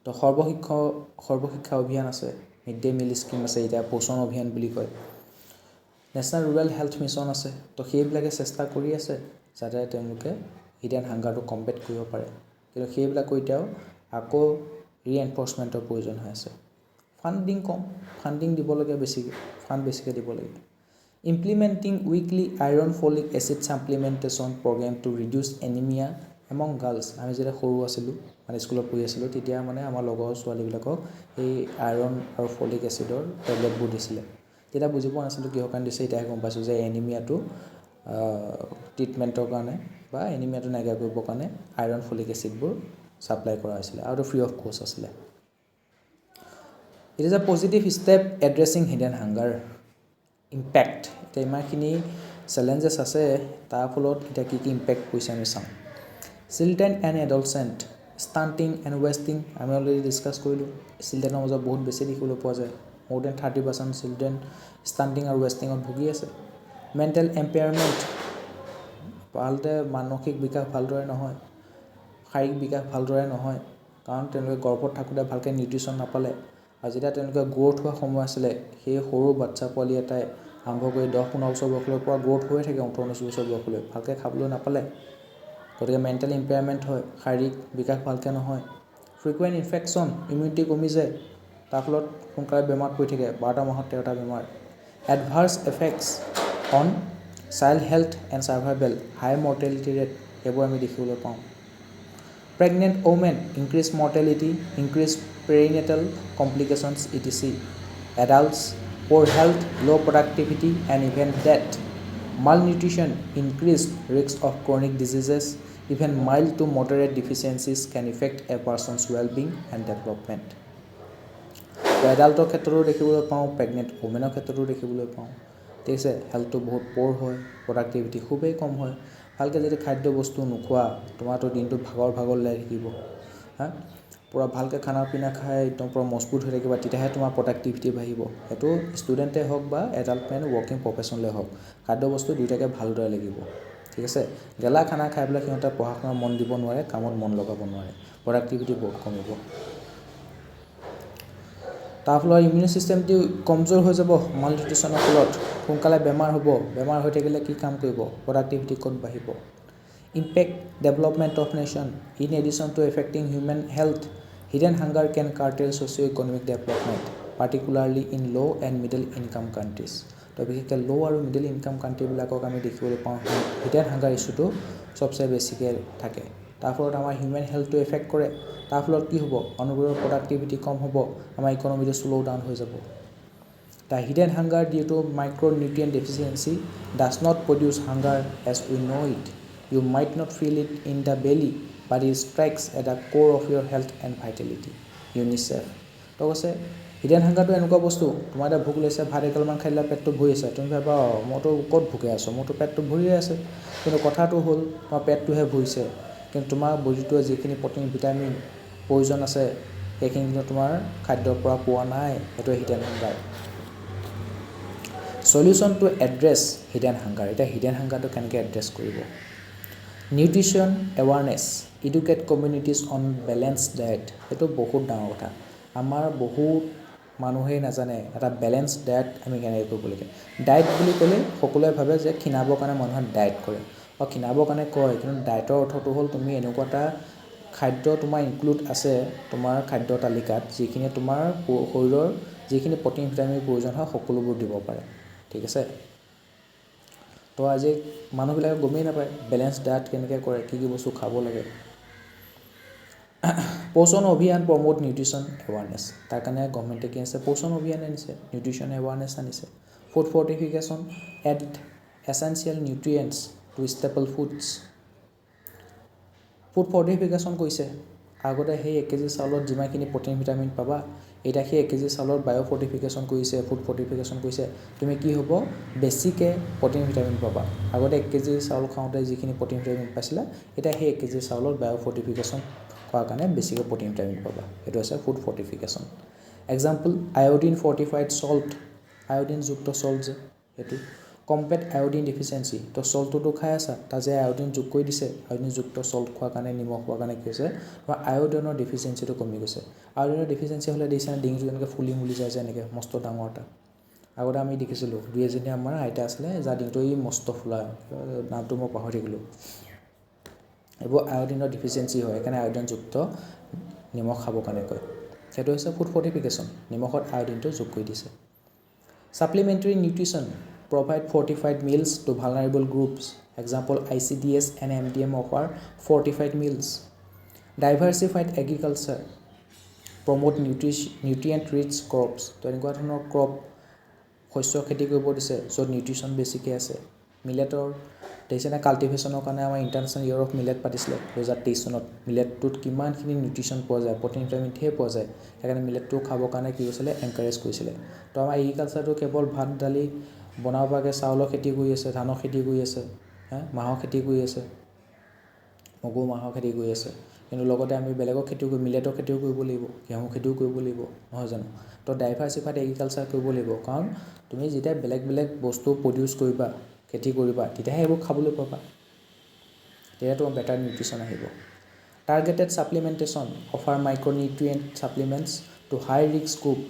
তো সৰ্বশিক্ষা অভিযান আছে, mid-day meal scheme আছে, এতিয়া পোষণ অভিযান বুলি কয়, national rural health mission আছে। তো সেইবিলাকে চেষ্টা কৰি আছে যাতে তেওঁলোকে হিডেন হাংগাৰটো কম্বেট কৰিব পাৰে, কিন্তু সেইবিলাকো এতিয়াও আকৌ ৰিএনফৰ্চমেণ্টৰ প্ৰয়োজন হৈ আছে। ফাণ্ডিং কম, ফাণ্ডিং দিব লাগে, বেছিকৈ দিব লাগে। Implementing weekly iron folic acid supplementation program to reduce anemia among girls. আমি যেতিয়া সৰু আছিলোঁ মানে স্কুলত পঢ়ি আছিলোঁ তেতিয়া মানে আমাৰ লগৰ ছোৱালীবিলাকক এই আইৰণ আৰু ফলিক এচিডৰ টেবলেটবোৰ দিছিলে। তেতিয়া বুজি পোৱা নাছিলোঁ কিহৰ কাৰণে দিছে, এতিয়াহে গম পাইছোঁ যে এনিমিয়াটো ট্ৰিটমেণ্টৰ কাৰণে বা এনিমিয়াটো নাইকিয়া কৰিবৰ কাৰণে আইৰণ ফলিক এচিডবোৰ ছাপ্লাই কৰা হৈছিলে আৰু ফ্ৰী অফ কষ্ট আছিলে। It is a positive step addressing hidden hunger. Impact, এতিয়া ইমানখিনি চেলেঞ্জেছ আছে, তাৰ ফলত এতিয়া কি ইম্পেক্ট পৰিছে আমি চাওঁ। Children and adolescent stunting and wasting, আমি অলৰেডি ডিছকাছ কৰিলোঁ। চিলড্ৰেনৰ মাজত বহুত বেছি দেখিবলৈ পোৱা যায়, more than 30% চিলড্ৰেন ষ্টাণ্টিং আৰু ৱেষ্টিঙত ভুগি আছে। মেণ্টেল এম্পেয়াৰমেণ্ট, ভালদৰে মানসিক বিকাশ ভালদৰে নহয়, শাৰীৰিক বিকাশ ভালদৰে নহয়, কাৰণ তেওঁলোকে গৰ্ভত থাকোঁতে ভালকৈ নিউট্ৰিশ্যন নাপালে, আৰু যেতিয়া তেওঁলোকে গ্ৰ'থ হোৱা সময় আছিলে সেই সৰু বাচ্ছা পোৱালি এটাই আৰম্ভ কৰি 10-15 বছৰ বয়সলৈ পৰা গ্ৰ'থ হৈ থাকে 18-19 বছৰ বয়সলৈ, ভালকৈ খাবলৈ নাপালে, গতিকে মেণ্টেল ইম্পেয়াৰমেণ্ট হয়, শাৰীৰিক বিকাশ ভালকৈ নহয়। ফ্ৰিকুৱেণ্ট ইনফেকশ্যন, ইমিউনিটি কমি যায়, তাৰ ফলত সোনকালে বেমাৰত পৰি থাকে, 12টা মাহত 13টা বেমাৰ। Adverse effects on child health and survival, high mortality rate, এইবোৰ আমি দেখিবলৈ পাওঁ। Pregnant women, increase mortality, increase perinatal complications etc. Adults, poor health, low productivity and even death. Malnutrition, increased risk of chronic diseases, even mild to moderate deficiencies can affect a person's well-being and development. এডাল্টৰ ক্ষেত্ৰতো দেখিবলৈ পাওঁ, pregnant ওমেনৰ ক্ষেত্ৰতো দেখিবলৈ পাওঁ, ঠিক আছে। হেল্থটো বহুত প'ৰ হয়, প্ৰডাক্টিভিটি খুবেই কম হয়। ভালকৈ যদি খাদ্য বস্তু নোখোৱা, তোমাৰতো দিনটো ভাগৰ লাগি থাকিব, পূৰা ভালকৈ খানা পিনা খাই একদম পূৰা মজবুত হৈ থাকিবা, তেতিয়াহে তোমাৰ প্ৰডাক্টিভিটি বাঢ়িব। সেইটো ষ্টুডেণ্টে হওক বা এডাল্ট মেন ৱৰ্কিং প্ৰফেশ্যনেলে হওক, খাদ্য বস্তু দুয়োটাকে ভালদৰে লাগিব, ঠিক আছে। গেলা খানা খাই পেলাই সিহঁতে পঢ়া শুনাত মন দিব নোৱাৰে, কামত মন লগাব নোৱাৰে, প্ৰডাক্টিভিটি বহুত কমিব। তাৰ ফলত ইমিউন ছিষ্টেমটো কমজোৰ হৈ যাব, মালনিউট্ৰিশ্যনৰ ফলত সোনকালে বেমাৰ হ'ব, বেমাৰ হৈ থাকিলে কি কাম কৰিব, প্ৰডাক্টিভিটি ক'ত বাঢ়িব। Impact development of nation, in addition to affecting human health, hidden hunger can curtail socio' economic development, particularly in low' and middle income countries. তো বিশেষকৈ ল' আৰু মিডল ইনকাম কাণ্ট্ৰিবিলাকক আমি দেখিবলৈ পাওঁ হিডেন হাংগাৰ ইছ্যুটো চবচে বেছিকৈ থাকে। তাৰ ফলত আমাৰ হিউমেন হেল্থটো এফেক্ট কৰে, তাৰ ফলত কি হ'ব, মানুহবোৰৰ প্ৰডাক্টিভিটি কম হ'ব, আমাৰ ইকনমিটো শ্ল' ডাউন হৈ যাব। The hidden hunger due to micronutrient deficiency does not produce hunger as we know' it, you might not feel it in the belly but it strikes at the core of your health and vitality. UNICEF তো কৈছে hidden হাংগাৰটো এনেকুৱা বস্তু, তোমাৰ এতিয়া ভোক লাগিছে, ভাত এগালমান খাই দিলা, পেটটো ভৰি আছে, তুমি ভাবা মইতো ক'ত ভোকে আছোঁ, মোৰতো পেটটো ভৰিয়ে আছে। কিন্তু কথাটো হ'ল তোমাৰ পেটটোহে ভৰিছে, কিন্তু তোমাৰ বডিটোৱে যিখিনি প্ৰ'টিন ভিটামিন প্ৰয়োজন আছে সেইখিনি কিন্তু তোমাৰ খাদ্যৰ পৰা পোৱা নাই। সেইটোৱে hidden hunger. Solution to address hidden hunger. এতিয়া হিডেন হাংগাৰটো কেনেকৈ এড্ৰেছ কৰিব? Nutrition awareness, educate communities on balance diet. সেইটো বহুত ডাঙৰ কথা। আমাৰ বহুত মানুহেই নাজানে এটা বেলেঞ্চ ডায়েট আমি কেনেকৈ কৰিব লাগে। ডায়েট বুলি ক'লে সকলোৱে ভাবে যে ক্ষীণাবৰ কাৰণে মানুহে ডায়েট কৰে, বা ক্ষীণাবৰ কাৰণে কয়, কিন্তু ডায়েটৰ অৰ্থটো হ'ল তুমি এনেকুৱা এটা খাদ্য তোমাৰ ইনক্লুড আছে তোমাৰ খাদ্য তালিকাত, যিখিনিয়ে তোমাৰ শৰীৰৰ যিখিনি প্ৰ'টিন ভিটামিনৰ প্ৰয়োজন হয় সকলোবোৰ দিব পাৰে। ঠিক আছে? তো আজি মানুহবিলাকে গমেই নাপায় বেলেঞ্চ ডায়েট কেনেকৈ কৰে, কি কি বস্তু খাব লাগে। পোষণ অভিযান প্ৰমোট নিউট্ৰিশ্যন এৱাৰনেছ। তাৰ কাৰণে গভৰ্ণমেণ্টে কি আছে, পোষণ অভিযান আনিছে, নিউট্ৰিশ্যন এৱাৰনেছ আনিছে। Food fortification, add essential nutrients to staple foods. Food fortification কৰিছে। আগতে সেই 1 কেজি চাউলত যিমানখিনি প্ৰ'টিন ভিটামিন পাবা, এতিয়া সেই 1 কেজি চাউলত বায়' ফৰ্টিফিকেশ্যন কৰিছে, ফুড ফৰ্টিফিকেশ্যন কৰিছে। তুমি কি হ'ব, বেছিকৈ প্ৰ'টিন ভিটামিন পাবা। আগতে 1 কেজি চাউল খাওঁতে যিখিনি প্ৰ'টিন ভিটামিন পাইছিলা, এতিয়া সেই 1 কেজি চাউলত বায়' ফৰ্টিফিকেশ্যন কৰাৰ কাৰণে বেছিকৈ প্ৰ'টিন ভিটামিন পাবা। সেইটো হৈছে ফুড ফৰ্টিফিকেশ্যন। এক্সাম্পল, আয়ডিন ফৰ্টিফাইড চল্ট, আয়ডিনযুক্ত চল্ট যে সেইটো। কম্বেট আয়ডিন ডেফিচিয়েঞ্চি, তো চল্টটোতো খাই আছা, তাত যে আয়ডিন যোগ কৰি দিছে, আয়ডিনযুক্ত চল্ট খোৱাৰ কাৰণে, নিমখ খোৱাৰ কাৰণে কি হৈছে, তোমাৰ আয়ডিনৰ ডেফিচিয়েঞ্চিটো কমি গৈছে। আয়ডিনৰ ডেফিচিয়েঞ্চি হ'লে দেখিছেনে ডিঙিটো এনেকৈ ফুলি মুলি যায় যে এনেকৈ মস্ত ডাঙৰ এটা। আগতে আমি দেখিছিলোঁ, দুই এজনী আমাৰ আইতা আছিলে যাৰ ডিঙিটো এই মস্ত ফুলা, নামটো মই পাহৰি থাকিলোঁ। এইবোৰ আয়ডিনৰ ডেফিচিয়েঞ্চি হয়, সেইকাৰণে আয়ডিনযুক্ত নিমখ খাবৰ কাৰণে কয়। সেইটো হৈছে ফুড ফৰ্টিফিকেশ্যন, নিমখত আয়ডিনটো যোগ কৰি দিছে। Supplementary nutrition, provide fortified meals to vulnerable groups. Example, ICDS and MDM offer fortified meals. Diversified agriculture, promote nutrient rich crops. তো এনেকুৱা ধৰণৰ ক্ৰপ শস্য খেতি কৰিব দিছে য'ত নিউট্ৰিশ্যন বেছিকৈ আছে। মিলেটৰ দেখিছেনে, কাল্টিভেশ্যনৰ কাৰণে আমাৰ ইণ্টাৰনেশ্যনেল ইয়েৰ অফ মিলেট পাতিছিলে 2023 চনত। মিলেটটোত কিমানখিনি নিউট্ৰিশ্যন পোৱা যায়, প্ৰ'টিন ভিটামিন ধেৰ পোৱা যায়। সেইকাৰণে মিলেটটো খাবৰ কাৰণে কি কৰিছিলে, এনকাৰেজ কৰিছিলে। তো আমাৰ এগ্ৰিকালচাৰটো কেৱল ভাত দালি বনাব পৰাকৈ চাউলৰ খেতি কৰি আছে, ধানৰ খেতি কৰি আছে, মাহৰ খেতি কৰি আছে, মগু মাহৰ খেতি কৰি আছে। কিন্তু লগতে আমি বেলেগৰ খেতিও কৰি, মিলেটৰ খেতিও কৰিব লাগিব, ঘেঁহু খেতিও কৰিব লাগিব, নহয় জানো? তো ডাইভাৰ্চিফাইড এগ্ৰিকালচাৰ কৰিব লাগিব, কাৰণ তুমি যেতিয়া বেলেগ বেলেগ বস্তু প্ৰডিউচ কৰিবা, খেতি কৰিবা, তেতিয়াহে এইবোৰ খাবলৈ পাবা, তেতিয়া তোমাৰ বেটাৰ নিউট্ৰিশ্যন আহিব। Targeted supplementation, offer micronutrient supplements to high risk group.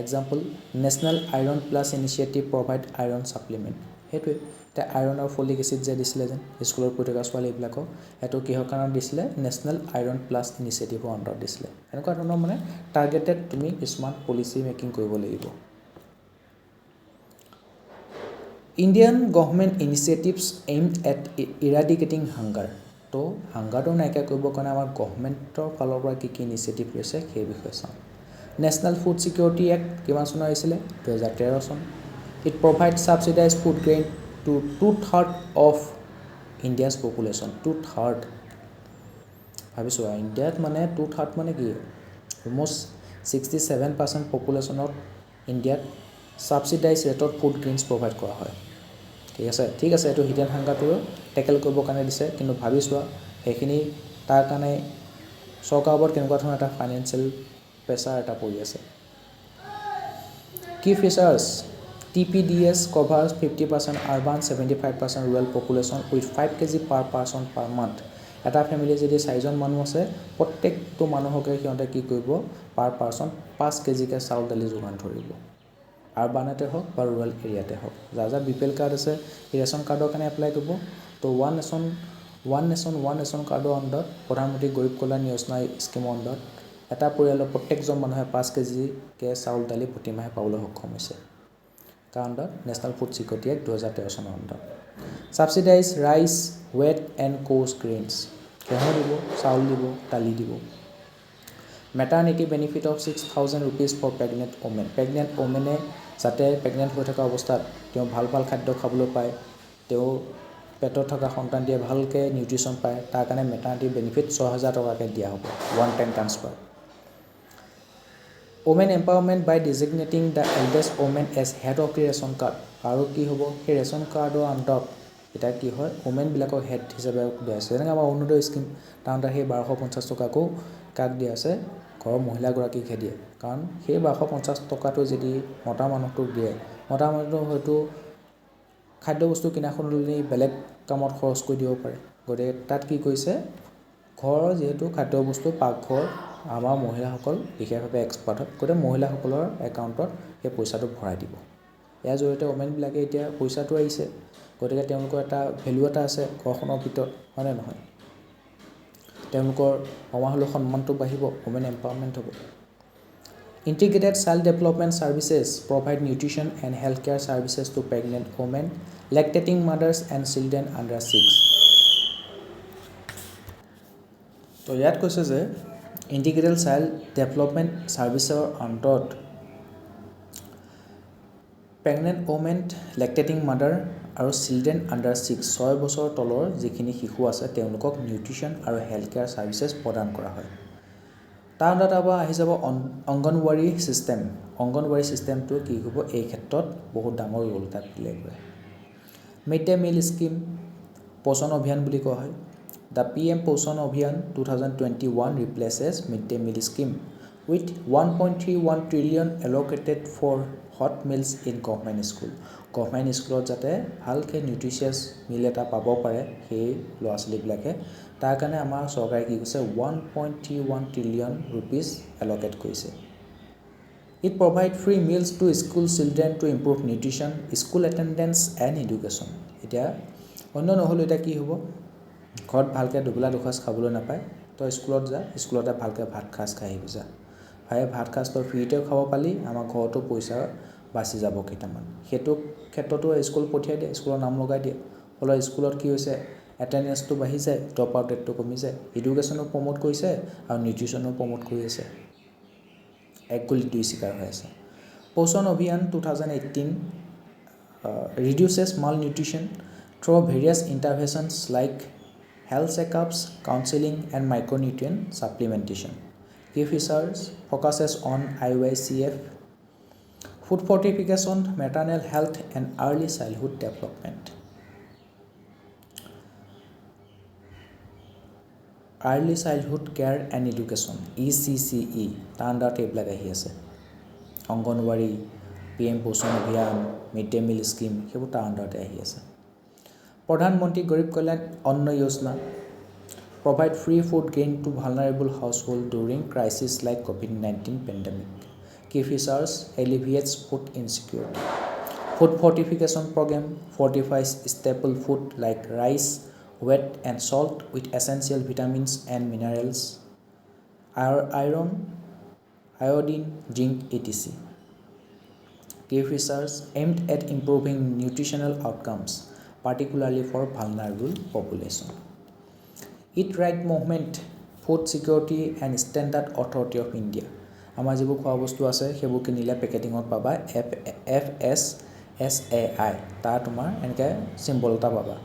Example, national iron plus initiative provide iron supplement. সেইটোৱে, এতিয়া আইৰণ আৰু ফলিক এচিড যে দিছিলে যেন স্কুলত পঢ়ি থকা ছোৱালীবিলাকক, সেইটো কিহৰ কাৰণত দিছিলে, নেশ্যনেল আইৰণ প্লাছ ইনিচিয়েটিভৰ আণ্ডাৰত দিছিলে। এনেকুৱা ধৰণৰ মানে টাৰ্গেটেড তুমি কিছুমান পলিচি মেকিং কৰিব লাগিব। Indian government initiatives aimed at eradicating hunger. তো হাংগাৰটো নাইকিয়া কৰিবৰ কাৰণে আমাৰ গভৰ্ণমেণ্টৰ ফালৰ পৰা কি কি ইনিচিয়েটিভ লৈছে সেই বিষয়ে চাওঁ। নেশ্যনেল ফুড ছিকিউৰিটি এক্ট কিমান চনৰ আহিছিলে, 2013 চন। It provide subsidise food grain to 2/3 of India's population. 2/3 ভাবিছোঁ, ইণ্ডিয়াত মানে 2/3 মানে কি, অলম'ষ্ট 67% পপুলেশ্যনত ইণ্ডিয়াত ছাবচিডাইজ ৰেটত ফুড গ্ৰেইনছ প্ৰভাইড কৰা হয়। ঠিক আছে, এইটো হিডেন হাংগাৰটো টেকেল কৰিবৰ কাৰণে দিছে, কিন্তু ভাবি চোৱা সেইখিনি তাৰ কাৰণে চৰকাৰৰ ওপৰত কেনেকুৱা ধৰণৰ এটা ফাইনেন্সিয়েল প্ৰেছাৰ এটা পৰি আছে। কি features, TPDS কভাৰ্ছ 50% urban, 75% rural population with 5 kg per person per month. এটা ফেমিলি যদি 4জন মানুহ আছে, প্ৰত্যেকটো মানুহকে সিহঁতে কি কৰিব, পাৰ পাৰ্চন 5 kgকৈ চাউল দালি যোগান ধৰিব, আৰ্বানতে হওক বা ৰুৰেল এৰিয়াতে হওক। যাৰ BPL কাৰ্ড আছে সেই ৰেচন কাৰ্ডৰ কাৰণে এপ্লাই কৰিব। তো ওৱান নেশ্যন কাৰ্ডৰ আণ্ডাৰত, প্ৰধানমন্ত্ৰী গৰীব কল্যাণ যোজনা স্কিমৰ আণ্ডাৰত এটা পৰিয়ালৰ প্ৰত্যেকজন মানুহে 5 kgকৈ চাউল দালি প্ৰতিমাহে পাবলৈ সক্ষম হৈছে। তাৰ আণ্ডাৰত নেশ্যনেল ফুড ছিকিউৰিটি এক্ট 2013 চনৰ আণ্ডাৰত। Subsidise rice, wheat and coarse grains, ঘেঁহু দিব, চাউল দিব, দালি দিব। Maternity benefit of 6,000 rupees for pregnant women. Pregnant ওমেনে যাতে প্ৰেগনেণ্ট হৈ থকা অৱস্থাত তেওঁ ভাল ভাল খাদ্য খাবলৈ পায়, তেওঁ পেটত থকা সন্তানটিয়ে ভালকৈ নিউট্ৰিশ্যন পায়, তাৰ কাৰণে মেটাৰনিটি বেনিফিট 6,000 টকাকৈ দিয়া হ'ব, one time transfer. Women empowerment by designating the eldest women as head of the ration card. আৰু কি হ'ব, সেই ৰেচন কাৰ্ডৰ আণ্ডাৰত এতিয়া কি হয়, ওমেনবিলাকক হেড হিচাপে দিয়া আছে। যেনেকৈ আমাৰ অৰুণোদয় স্কীম, তাৰ আণ্ডাৰত সেই 1250 টকাকো কাক দিয়া আছে, ঘৰৰ মহিলাগৰাকীকহে দিয়ে। কাৰণ সেই 1250 টকাটো যদি মতা মানুহটোক দিয়ে, মতা মানুহটো হয়তো খাদ্যবস্তু কিনাখন বেলেগ কামত খৰচ কৰি দিব পাৰে। গতিকে তাত কি কৰিছে, ঘৰৰ যিহেতু খাদ্যবস্তু পাকঘৰ আমাৰ মহিলাসকল বিশেষভাৱে এক্সপাৰ্ট হয়, গতিকে মহিলাসকলৰ একাউণ্টত সেই পইচাটো ভৰাই দিব। ইয়াৰ জৰিয়তে ওমেনবিলাকে এতিয়া পইচাটো আহিছে, গতিকে তেওঁলোকৰ এটা ভেলু এটা আছে ঘৰখনৰ ভিতৰত, হয়নে নহয়? তেওঁলোকৰ সমাজলৈ সন্মানটো বাঢ়িব, ওমেন এম্পাৱাৰমেণ্ট হ'ব। Integrated child development services provide nutrition and health care services to pregnant women, lactating mothers and children under 6। তো ইয়াত কৈছে যে ইণ্টিগ্ৰেটেড চাইল্ড ডেভেলপমেণ্ট ছাৰ্ভিচৰ অন্তত প্ৰেগনেণ্ট ওমেন, লেক্টেটিং মাদাৰ আৰু চিলড্ৰেন আণ্ডাৰ 6 বছৰ তলৰ যিখিনি শিশু আছে তেওঁলোকক নিউট্ৰিশ্যন আৰু হেল্থ কেয়াৰ ছাৰ্ভিচেছ প্ৰদান কৰা হয়। তাৰ আণ্ডাৰত আকৌ আহি যাব অংগনৱাড়ী ছিষ্টেম। অংগনৱাড়ী ছিষ্টেমটো কি হ'ব, এই ক্ষেত্ৰত বহুত ডাঙৰ ৰোল এটা প্লে কৰে। মিড ডে মিল স্কিম, পোষণ অভিযান বুলি কোৱা হয়। The PM Poshan Abhiyan 2021 replaces mid day meal scheme with 1.31 trillion allocated for hot meals in government school. Government স্কুলত যাতে ভালকৈ নিউট্ৰিচিয়াছ মিল এটা পাব পাৰে সেই ল'ৰা ছোৱালীবিলাকে, তাৰ কাৰণে আমাৰ চৰকাৰে কি কৈছে, 1.31 ট্ৰিলিয়ন ৰুপিজ এল'কেট কৰিছে। It provide free meals to school children to improve nutrition, school attendance and education. এতিয়া অন্য নহ'লেও এতিয়া কি হ'ব, ঘৰত ভালকৈ দুবেলা দুসাঁজ খাবলৈ নাপায়, তই স্কুলত যা, স্কুলতে ভালকৈ ভাত সাঁজ খাই আহিবি যা। ভাত সাঁজ তই ফ্ৰীতেও খাব পালি, আমাৰ ঘৰতো পইচা বাচি যাব কেইটামান। সেইটো ক্ষেত্ৰতো স্কুল পঠিয়াই দিয়ে, স্কুলৰ নাম লগাই দিয়ে। ফলত স্কুলত কি হৈছে, এটেণ্ডেঞ্চটো বাঢ়ি যায়, ড্ৰপ আউট ৰেটটো কমি যায়। এডুকেশ্যনো প্ৰমোট কৰিছে আৰু নিউট্ৰিশ্যনো প্ৰমোট কৰি আছে। এক গুলিত দুই চিকাৰ হৈ আছে। পোষণ অভিযান 2018 reduces malnutrition through various interventions like health checkups, counseling, and micronutrient supplementation. Key features focuses on IYCF, food fortification, maternal health, and early childhood development. Early childhood care and education, ECCE, তাৰ আণ্ডাৰত এইবিলাক আহি আছে। Anganwadi, PM Poshan অভিযান, mid day meal scheme, সেইবোৰ তাৰ আণ্ডাৰতে আহি আছে। প্ৰধানমন্ত্ৰী গৰীব কল্যাণ অন্ন যোজনা provide free food gain to vulnerable households during crises like COVID-19 pandemic. Key features alleviates food insecurity. Food fortification program fortifies staple food like rice, wheat, and salt with essential vitamins and minerals, iron, iodine, zinc, etc. Key features aimed at improving nutritional outcomes, particularly for vulnerable population. Eat Right Movement, Food Security and Standard Authority of India. আমাৰ যিবোৰ খোৱা বস্তু আছে সেইবোৰ কিনিলে পেকেটিঙত পাবা FSSAI, তাৰ তোমাৰ এনেকৈ চিম্বল এটা পাবা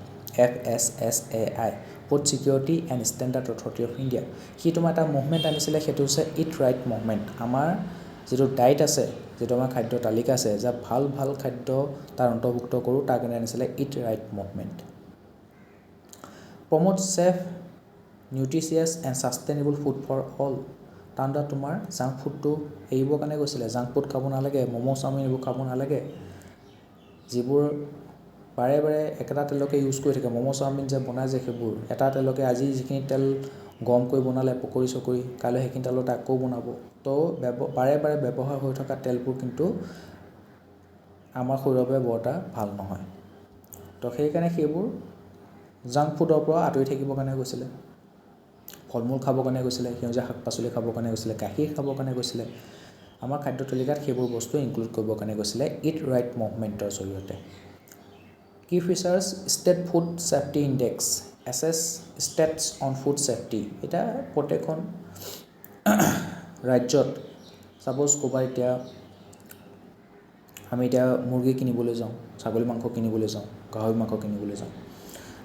FSSAI, food security and standard authority of India. সি তোমাৰ এটা মুভমেণ্ট আনিছিলে, সেইটো হৈছে ইট ৰাইট মুভমেণ্ট। আমাৰ যিটো ডায়েট আছে, যিটো আমাৰ খাদ্য তালিকা আছে, যে ভাল ভাল খাদ্য তাৰ অন্তৰ্ভুক্ত কৰোঁ, তাৰ কাৰণে আনিছিলে eat right movement. Promote safe, nutritious and sustainable food for all. তাৰ আণ্ডাৰত তোমাৰ জাংক ফুডটো এৰিবৰ কাৰণে গৈছিলে। জাংক ফুড খাব নালাগে, ম'ম' চাওমিন এইবোৰ খাব নালাগে, যিবোৰ বাৰে বাৰে একেটা তেলকে ইউজ কৰি থাকে। ম'ম' চাওমিন যে বনাই যে সেইবোৰ এটা তেলকে, আজি যিখিনি তেল গৰম কৰি বনালে পকৰি চকৰি, কাইলৈ সেইখিনি তেলতে আকৌ বনাব। তো বাৰে বাৰে ব্যৱহাৰ হৈ থকা তেলবোৰ কিন্তু আমাৰ শৰীৰৰ বাবে বৰ এটা ভাল নহয়। তো সেইকাৰণে সেইবোৰ জাংক ফুডৰ পৰা আঁতৰি থাকিবৰ কাৰণে গৈছিলে। ফল মূল খাবৰ কাৰণে গৈছিলে, সেউজীয়া শাক পাচলি খাবৰ কাৰণে গৈছিলে, গাখীৰ খাবৰ কাৰণে গৈছিলে। আমাৰ খাদ্য তালিকাত সেইবোৰ বস্তু ইনক্লুড কৰিবৰ কাৰণে গৈছিলে ইট ৰাইট মুভমেণ্টৰ জৰিয়তে। কি features state food safety index, assess states on food safety. এতিয়া প্ৰত্যেকখন ৰাজ্যত ছাপ'জ ক'ৰবাত এতিয়া আমি এতিয়া মুৰ্গী কিনিবলৈ যাওঁ, ছাগলী মাংস কিনিবলৈ যাওঁ, গাহৰি মাংস কিনিবলৈ যাওঁ,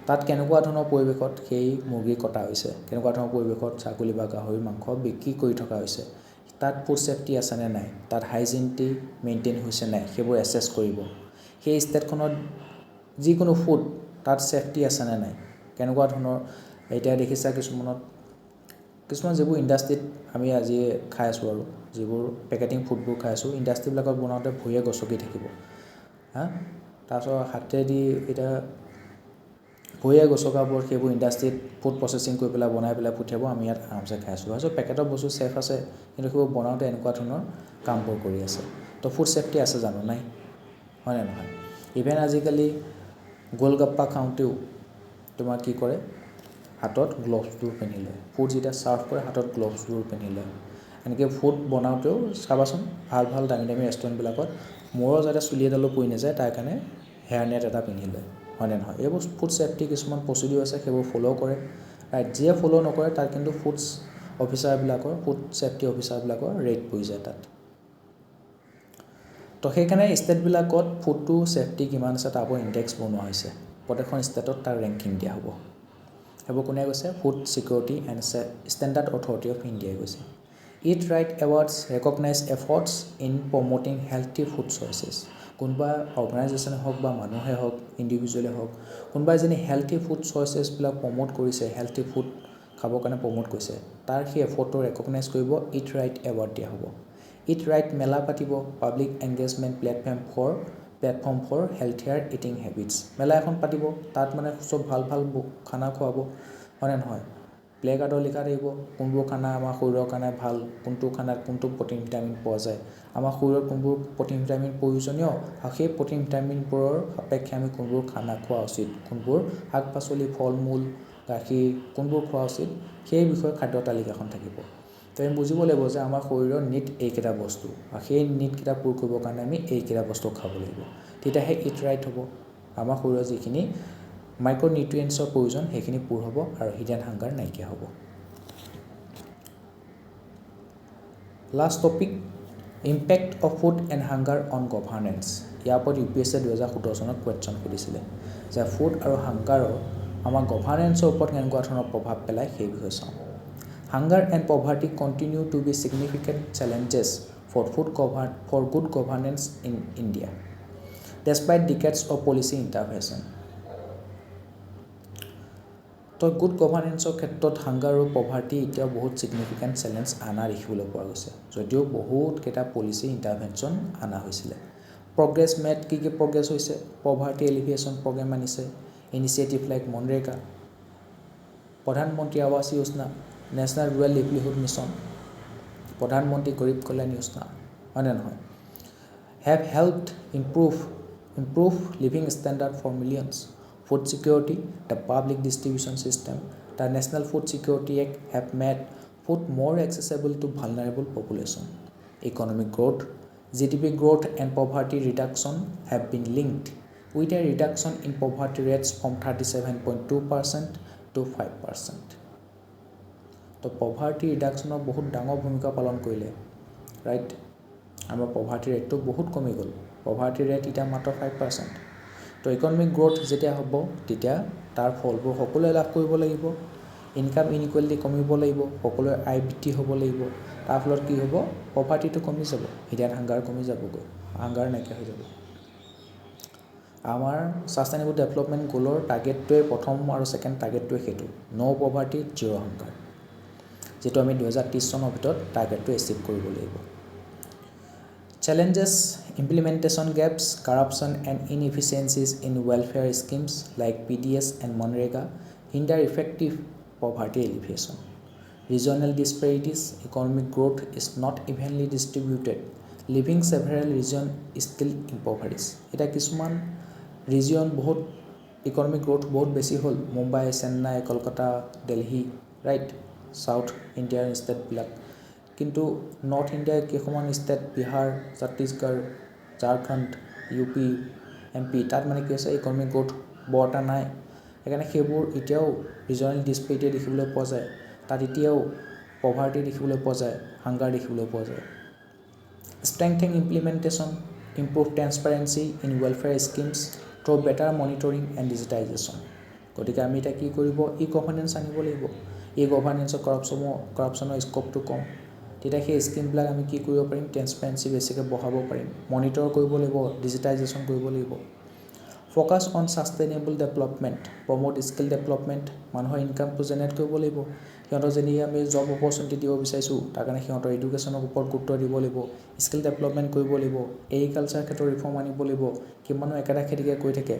তাত কেনেকুৱা ধৰণৰ পৰিৱেশত সেই মুৰ্গী কটা হৈছে, কেনেকুৱা ধৰণৰ পৰিৱেশত ছাগলী বা গাহৰি মাংস বিক্ৰী কৰি থকা হৈছে, তাত ফুড ছেফটি আছেনে নাই, তাত হাইজিনিটি মেইনটেইন হৈছে নাই, সেইবোৰ এছেছ কৰিব। সেই ষ্টেটখনত যিকোনো ফুড তাত ছেফটি আছেনে নাই, কেনেকুৱা ধৰণৰ, এতিয়া দেখিছা কিছুমান যিবোৰ ইণ্ডাষ্ট্ৰিত আমি আজি খাই আছোঁ আৰু যিবোৰ পেকেটিং ফুডবোৰ খাই আছোঁ, ইণ্ডাষ্ট্ৰিবিলাকত বনাওঁতে ভৰিয়ে গছকি থাকিব তাৰপিছত হাতেদি এতিয়া ভৰিয়ে গছকাবোৰ সেইবোৰ ইণ্ডাষ্ট্ৰিত ফুড প্ৰচেছিং কৰি পেলাই বনাই পেলাই পঠিয়াব, আমি ইয়াত আৰামছে খাই আছোঁ। ভাবিছোঁ পেকেটৰ বস্তু ছেফ আছে, কিন্তু সেইবোৰ বনাওঁতে এনেকুৱা ধৰণৰ কামবোৰ কৰি আছে। তো ফুড ছেফটি আছে জানো, নাই, হয়নে নহয়? ইভেন আজিকালি গোলগাপ্পা খাওঁতেও তোমাৰ কি কৰে, হাতত গ্লভছবোৰ পিন্ধি লয়। ফুড যেতিয়া ছাৰ্ভ কৰে হাতত গ্লভছবোৰ পিন্ধি লয়। এনেকৈ ফুড বনাওঁতেও চাবাচোন ভাল ভাল দামী দামী ৰেষ্টুৰেণ্টবিলাকত মূৰৰ যাতে চুলি এডালো পৰি নাযায় তাৰ কাৰণে হেয়াৰ নেট এটা পিন্ধি লয়, হয়নে নহয়? এইবোৰ ফুড ছেফটি কিছুমান প্ৰচিডিউৰ আছে, সেইবোৰ ফ'ল' কৰে। ৰাইট, যিয়ে ফ'ল' নকৰে তাত কিন্তু ফুড ছেফটি অফিচাৰবিলাকৰ ৰেড পৰি যায় তাত। তো সেইকাৰণে ষ্টেটবিলাকত ফুডটো ছেফটি কিমান আছে তাৰ ওপৰত ইণ্ডেক্স বনোৱা হৈছে। প্ৰত্যেকখন ষ্টেটত তাৰ ৰেংকিং দিয়া হ'ব। সেইবোৰ কোনে কৈছে? Food security and standard authority of ইণ্ডিয়াই কৈছে। Eat right awards recognise efforts in promoting healthy food choices. কোনোবা অৰ্গেনাইজেশ্যনে হওক বা মানুহে হওক, ইণ্ডিভিজুৱেলে হওক, কোনোবাই যেনে হেল্থি ফুড চইচেছবিলাক প্ৰমোট কৰিছে, হেল্থি ফুড খাবৰ কাৰণে প্ৰমোট কৰিছে, তাৰ সেই এফৰ্টটো ৰেকগনাইজ কৰিব, ইট ৰাইট এৱাৰ্ড দিয়া হ'ব। ইট ৰাইট মেলা পাতিব, public engagement platform for healthier eating habits. মেলা এখন পাতিব, তাত মানে চব ভাল ভাল খানা খুৱাব, হয়নে নহয়? প্লে কাৰ্ডত লিখা থাকিব কোনবোৰ খানা আমাৰ শৰীৰৰ কাৰণে ভাল, কোনটো খানাত কোনটো প্ৰ'টিন ভিটামিন পোৱা যায়, আমাৰ শৰীৰত কোনবোৰ প্ৰ'টিন ভিটামিন প্ৰয়োজনীয়, আৰু সেই প্ৰ'টিন ভিটামিনবোৰৰ সাপেক্ষে আমি কোনবোৰ খানা খোৱা উচিত, কোনবোৰ শাক পাচলি, ফল মূল, গাখীৰ কোনবোৰ খোৱা উচিত, সেই বিষয়ে খাদ্য তালিকাখন থাকিব। তো আমি বুজিব লাগিব যে আমাৰ শৰীৰৰ নিড এইকেইটা বস্তু, আৰু সেই নিডকেইটা পূৰ কৰিবৰ কাৰণে আমি এইকেইটা বস্তু খাব লাগিব। তেতিয়াহে ইট ৰাইট হ'ব। আমাৰ শৰীৰৰ যিখিনি মাইক্ৰ' নিউট্ৰিয়েণ্টছৰ প্ৰয়োজন সেইখিনি পূৰ হ'ব আৰু হিডেন হাংগাৰ নাইকিয়া হ'ব। Last topic, impact of food and hunger on governance. ইয়াৰ ওপৰত UPSC 2017 চনত কুৱেশ্যন সুধিছিলে যে ফুড আৰু হাংগাৰৰ আমাৰ গভাৰ্নেন্সৰ ওপৰত কেনেকুৱা ধৰণৰ প্ৰভাৱ পেলায় সেই বিষয়ে চাওঁ। Hunger and poverty continue to be significant challenges for good governance in India despite decades of policy interventions. তো গুড গভাৰ্নেন্সৰ ক্ষেত্ৰত হাংগাৰ আৰু পভাৰ্টি এতিয়াও বহুত ছিগনিফিকেণ্ট চেলেঞ্জ অনা দেখিবলৈ পোৱা গৈছে, যদিও বহুতকেইটা পলিচি ইণ্টাৰভেনশ্যন অনা হৈছিলে। প্ৰগ্ৰেছ মেড, কি প্ৰগ্ৰেছ হৈছে? পভাৰ্টি এলিভিয়েশ্যন প্ৰগ্ৰেম আনিছে, ইনিচিয়েটিভ লাইক মনৰেগা, Pradhan Mantri Awas Yojana, national rural livelihood mission, Pradhan Mantri Garib Kalyan Yojana, হয়নে নহয়? Have helped improve living standard for millions. Food security, the public distribution system, the National Food Security Act have made food more accessible to vulnerable population. Economic growth, GDP growth and poverty reduction have been linked with a reduction in poverty rates from 37.2% to 5%. তো poverty reduction বহুত ডাঙৰ ভূমিকা পালন কৰিলে, right? আমাৰ poverty ৰেটটো বহুত কমি গ'ল, poverty ৰেট এতিয়া মাত্ৰ 5%। তো ইকনমিক গ্ৰ'থ যেতিয়া হ'ব তেতিয়া তাৰ ফলবোৰ সকলোৱে লাভ কৰিব লাগিব, ইনকাম ইনইকুৱেলিটি কমিব লাগিব, সকলোৰে আয় বৃদ্ধি হ'ব লাগিব, তাৰ ফলত কি হ'ব? পভাৰ্টিটো কমি যাব, হিডেন হাংগাৰ কমি যাবগৈ, হাংগাৰ নাইকিয়া হৈ যাব। আমাৰ ছাষ্টেইনেবল ডেভেলপমেণ্ট গ'লৰ টাৰ্গেটটোৱে প্ৰথম আৰু ছেকেণ্ড টাৰ্গেটটোৱে সেইটো, ন' পভাৰ্টি জিৰ' হাংগাৰ, যিটো আমি 2030 চনৰ ভিতৰত টাৰ্গেটটো এচিভ কৰিব লাগিব। Challenges, implementation gaps, corruption and inefficiencies in welfare schemes like PDS and Manrega hinder effective poverty alleviation. Regional disparities, economic growth is not evenly distributed, leaving several regions still impoverished. এটা কিছুমান region বহুত economic growth বহুত বেছি হ'ল, Mumbai, Chennai, Kolkata, Delhi, right, south ইণ্ডিয়াৰ ষ্টেটবিলাক, কিন্তু north ইণ্ডিয়াৰ কেইখনমান state, Bihar, Chhattisgarh, Jharkhand, UP, MP, তাত মানে কি হৈছে ইকনমিক গ্ৰ'থ বৰ এটা নাই। সেইকাৰণে সেইবোৰ এতিয়াও ৰিজনেল ডিছপেৰিটি দেখিবলৈ পোৱা যায়, তাত এতিয়াও পভাৰ্টি দেখিবলৈ পোৱা যায়, হাংগাৰ দেখিবলৈ পোৱা যায়। Strengthen implementation, improve transparency in welfare schemes through better monitoring and digitisation. গতিকে আমি এতিয়া কি কৰিব? ই গভাৰ্নেন্স আনিব লাগিব। ই গভাৰ্নেন্সৰ কৰাপশ্যনৰ স্ক'পটো কম, তেতিয়া সেই স্কিমবিলাক আমি কি কৰিব পাৰিম, ট্ৰেন্সপাৰেঞ্চি বেছিকৈ বঢ়াব পাৰিম, মনিটৰ কৰিব লাগিব, ডিজিটাইজেশ্যন কৰিব লাগিব। Focus on sustainable development, promote skill development, মানুহৰ ইনকামটো জেনেৰেট কৰিব লাগিব। সিহঁতৰ যদি আমি জব অপৰচুনিটি দিব বিচাৰিছোঁ, তাৰ কাৰণে সিহঁতৰ এডুকেশ্যনৰ ওপৰত গুৰুত্ব দিব লাগিব, স্কিল ডেভেলপমেণ্ট কৰিব লাগিব, এগ্ৰিকালচাৰ ক্ষেত্ৰত ৰিফৰ্ম আনিব লাগিব। কিমানো একেটা খেতিকে কৰি থাকে,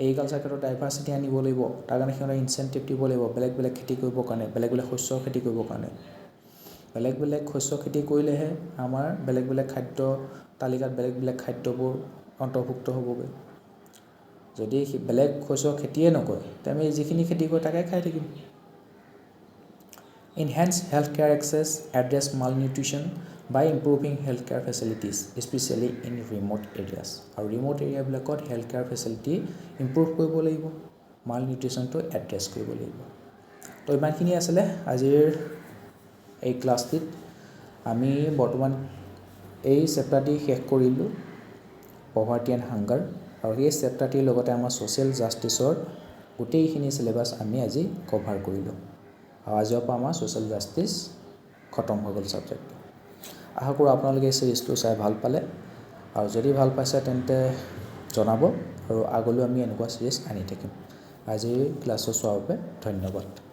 এগ্ৰিকালচাৰ ক্ষেত্ৰত ডাইভাৰ্চিটি আনিব লাগিব, তাৰ কাৰণে সিহঁতৰ ইনচেণ্টিভ দিব লাগিব, বেলেগ বেলেগ খেতি কৰিবৰ কাৰণে, বেলেগ বেলেগ শস্যৰ খেতি কৰিবৰ কাৰণে। বেলেগ বেলেগ শস্য খেতি কৰিলেহে আমাৰ বেলেগ বেলেগ খাদ্য তালিকাত বেলেগ বেলেগ খাদ্যবোৰ অন্তৰ্ভুক্ত হ'বগৈ। যদি বেলেগ শস্য খেতিয়ে নকৰে, তেতিয়া আমি যিখিনি খেতি কৰোঁ তাকে খাই থাকিম। Enhance health care access, address malnutrition by improving health care facilities, specially in remote areas. আৰু ৰিম'ট এৰিয়াবিলাকত হেল্থ কেয়াৰ ফেচিলিটি ইম্প্ৰুভ কৰিব লাগিব, মাল নিউট্ৰিশ্যনটো এড্ৰেছ কৰিব লাগিব। তো ইমানখিনি আছিলে আজিৰ এই ক্লাছটিত। আমি বৰ্তমান এই চেপ্টাৰটি শেষ কৰিলোঁ, পভাৰ্টি এণ্ড হাংগাৰ, আৰু এই চেপ্টাৰটিৰ লগতে আমাৰ ছ'চিয়েল জাষ্টিছৰ গোটেইখিনি চিলেবাছ আমি আজি কভাৰ কৰিলোঁ। আৰু আজিৰ পৰা আমাৰ ছ'চিয়েল জাষ্টিছ খতম হৈ গ'ল ছাবজেক্টটো। আশা কৰোঁ আপোনালোকে এই চিৰিজটো চাই ভাল পালে, আৰু যদি ভাল পাইছে তেন্তে জনাব, আৰু আগলৈও আমি এনেকুৱা চিৰিজ আনি থাকিম। আজিৰ ক্লাছটো চোৱাৰ বাবে ধন্যবাদ।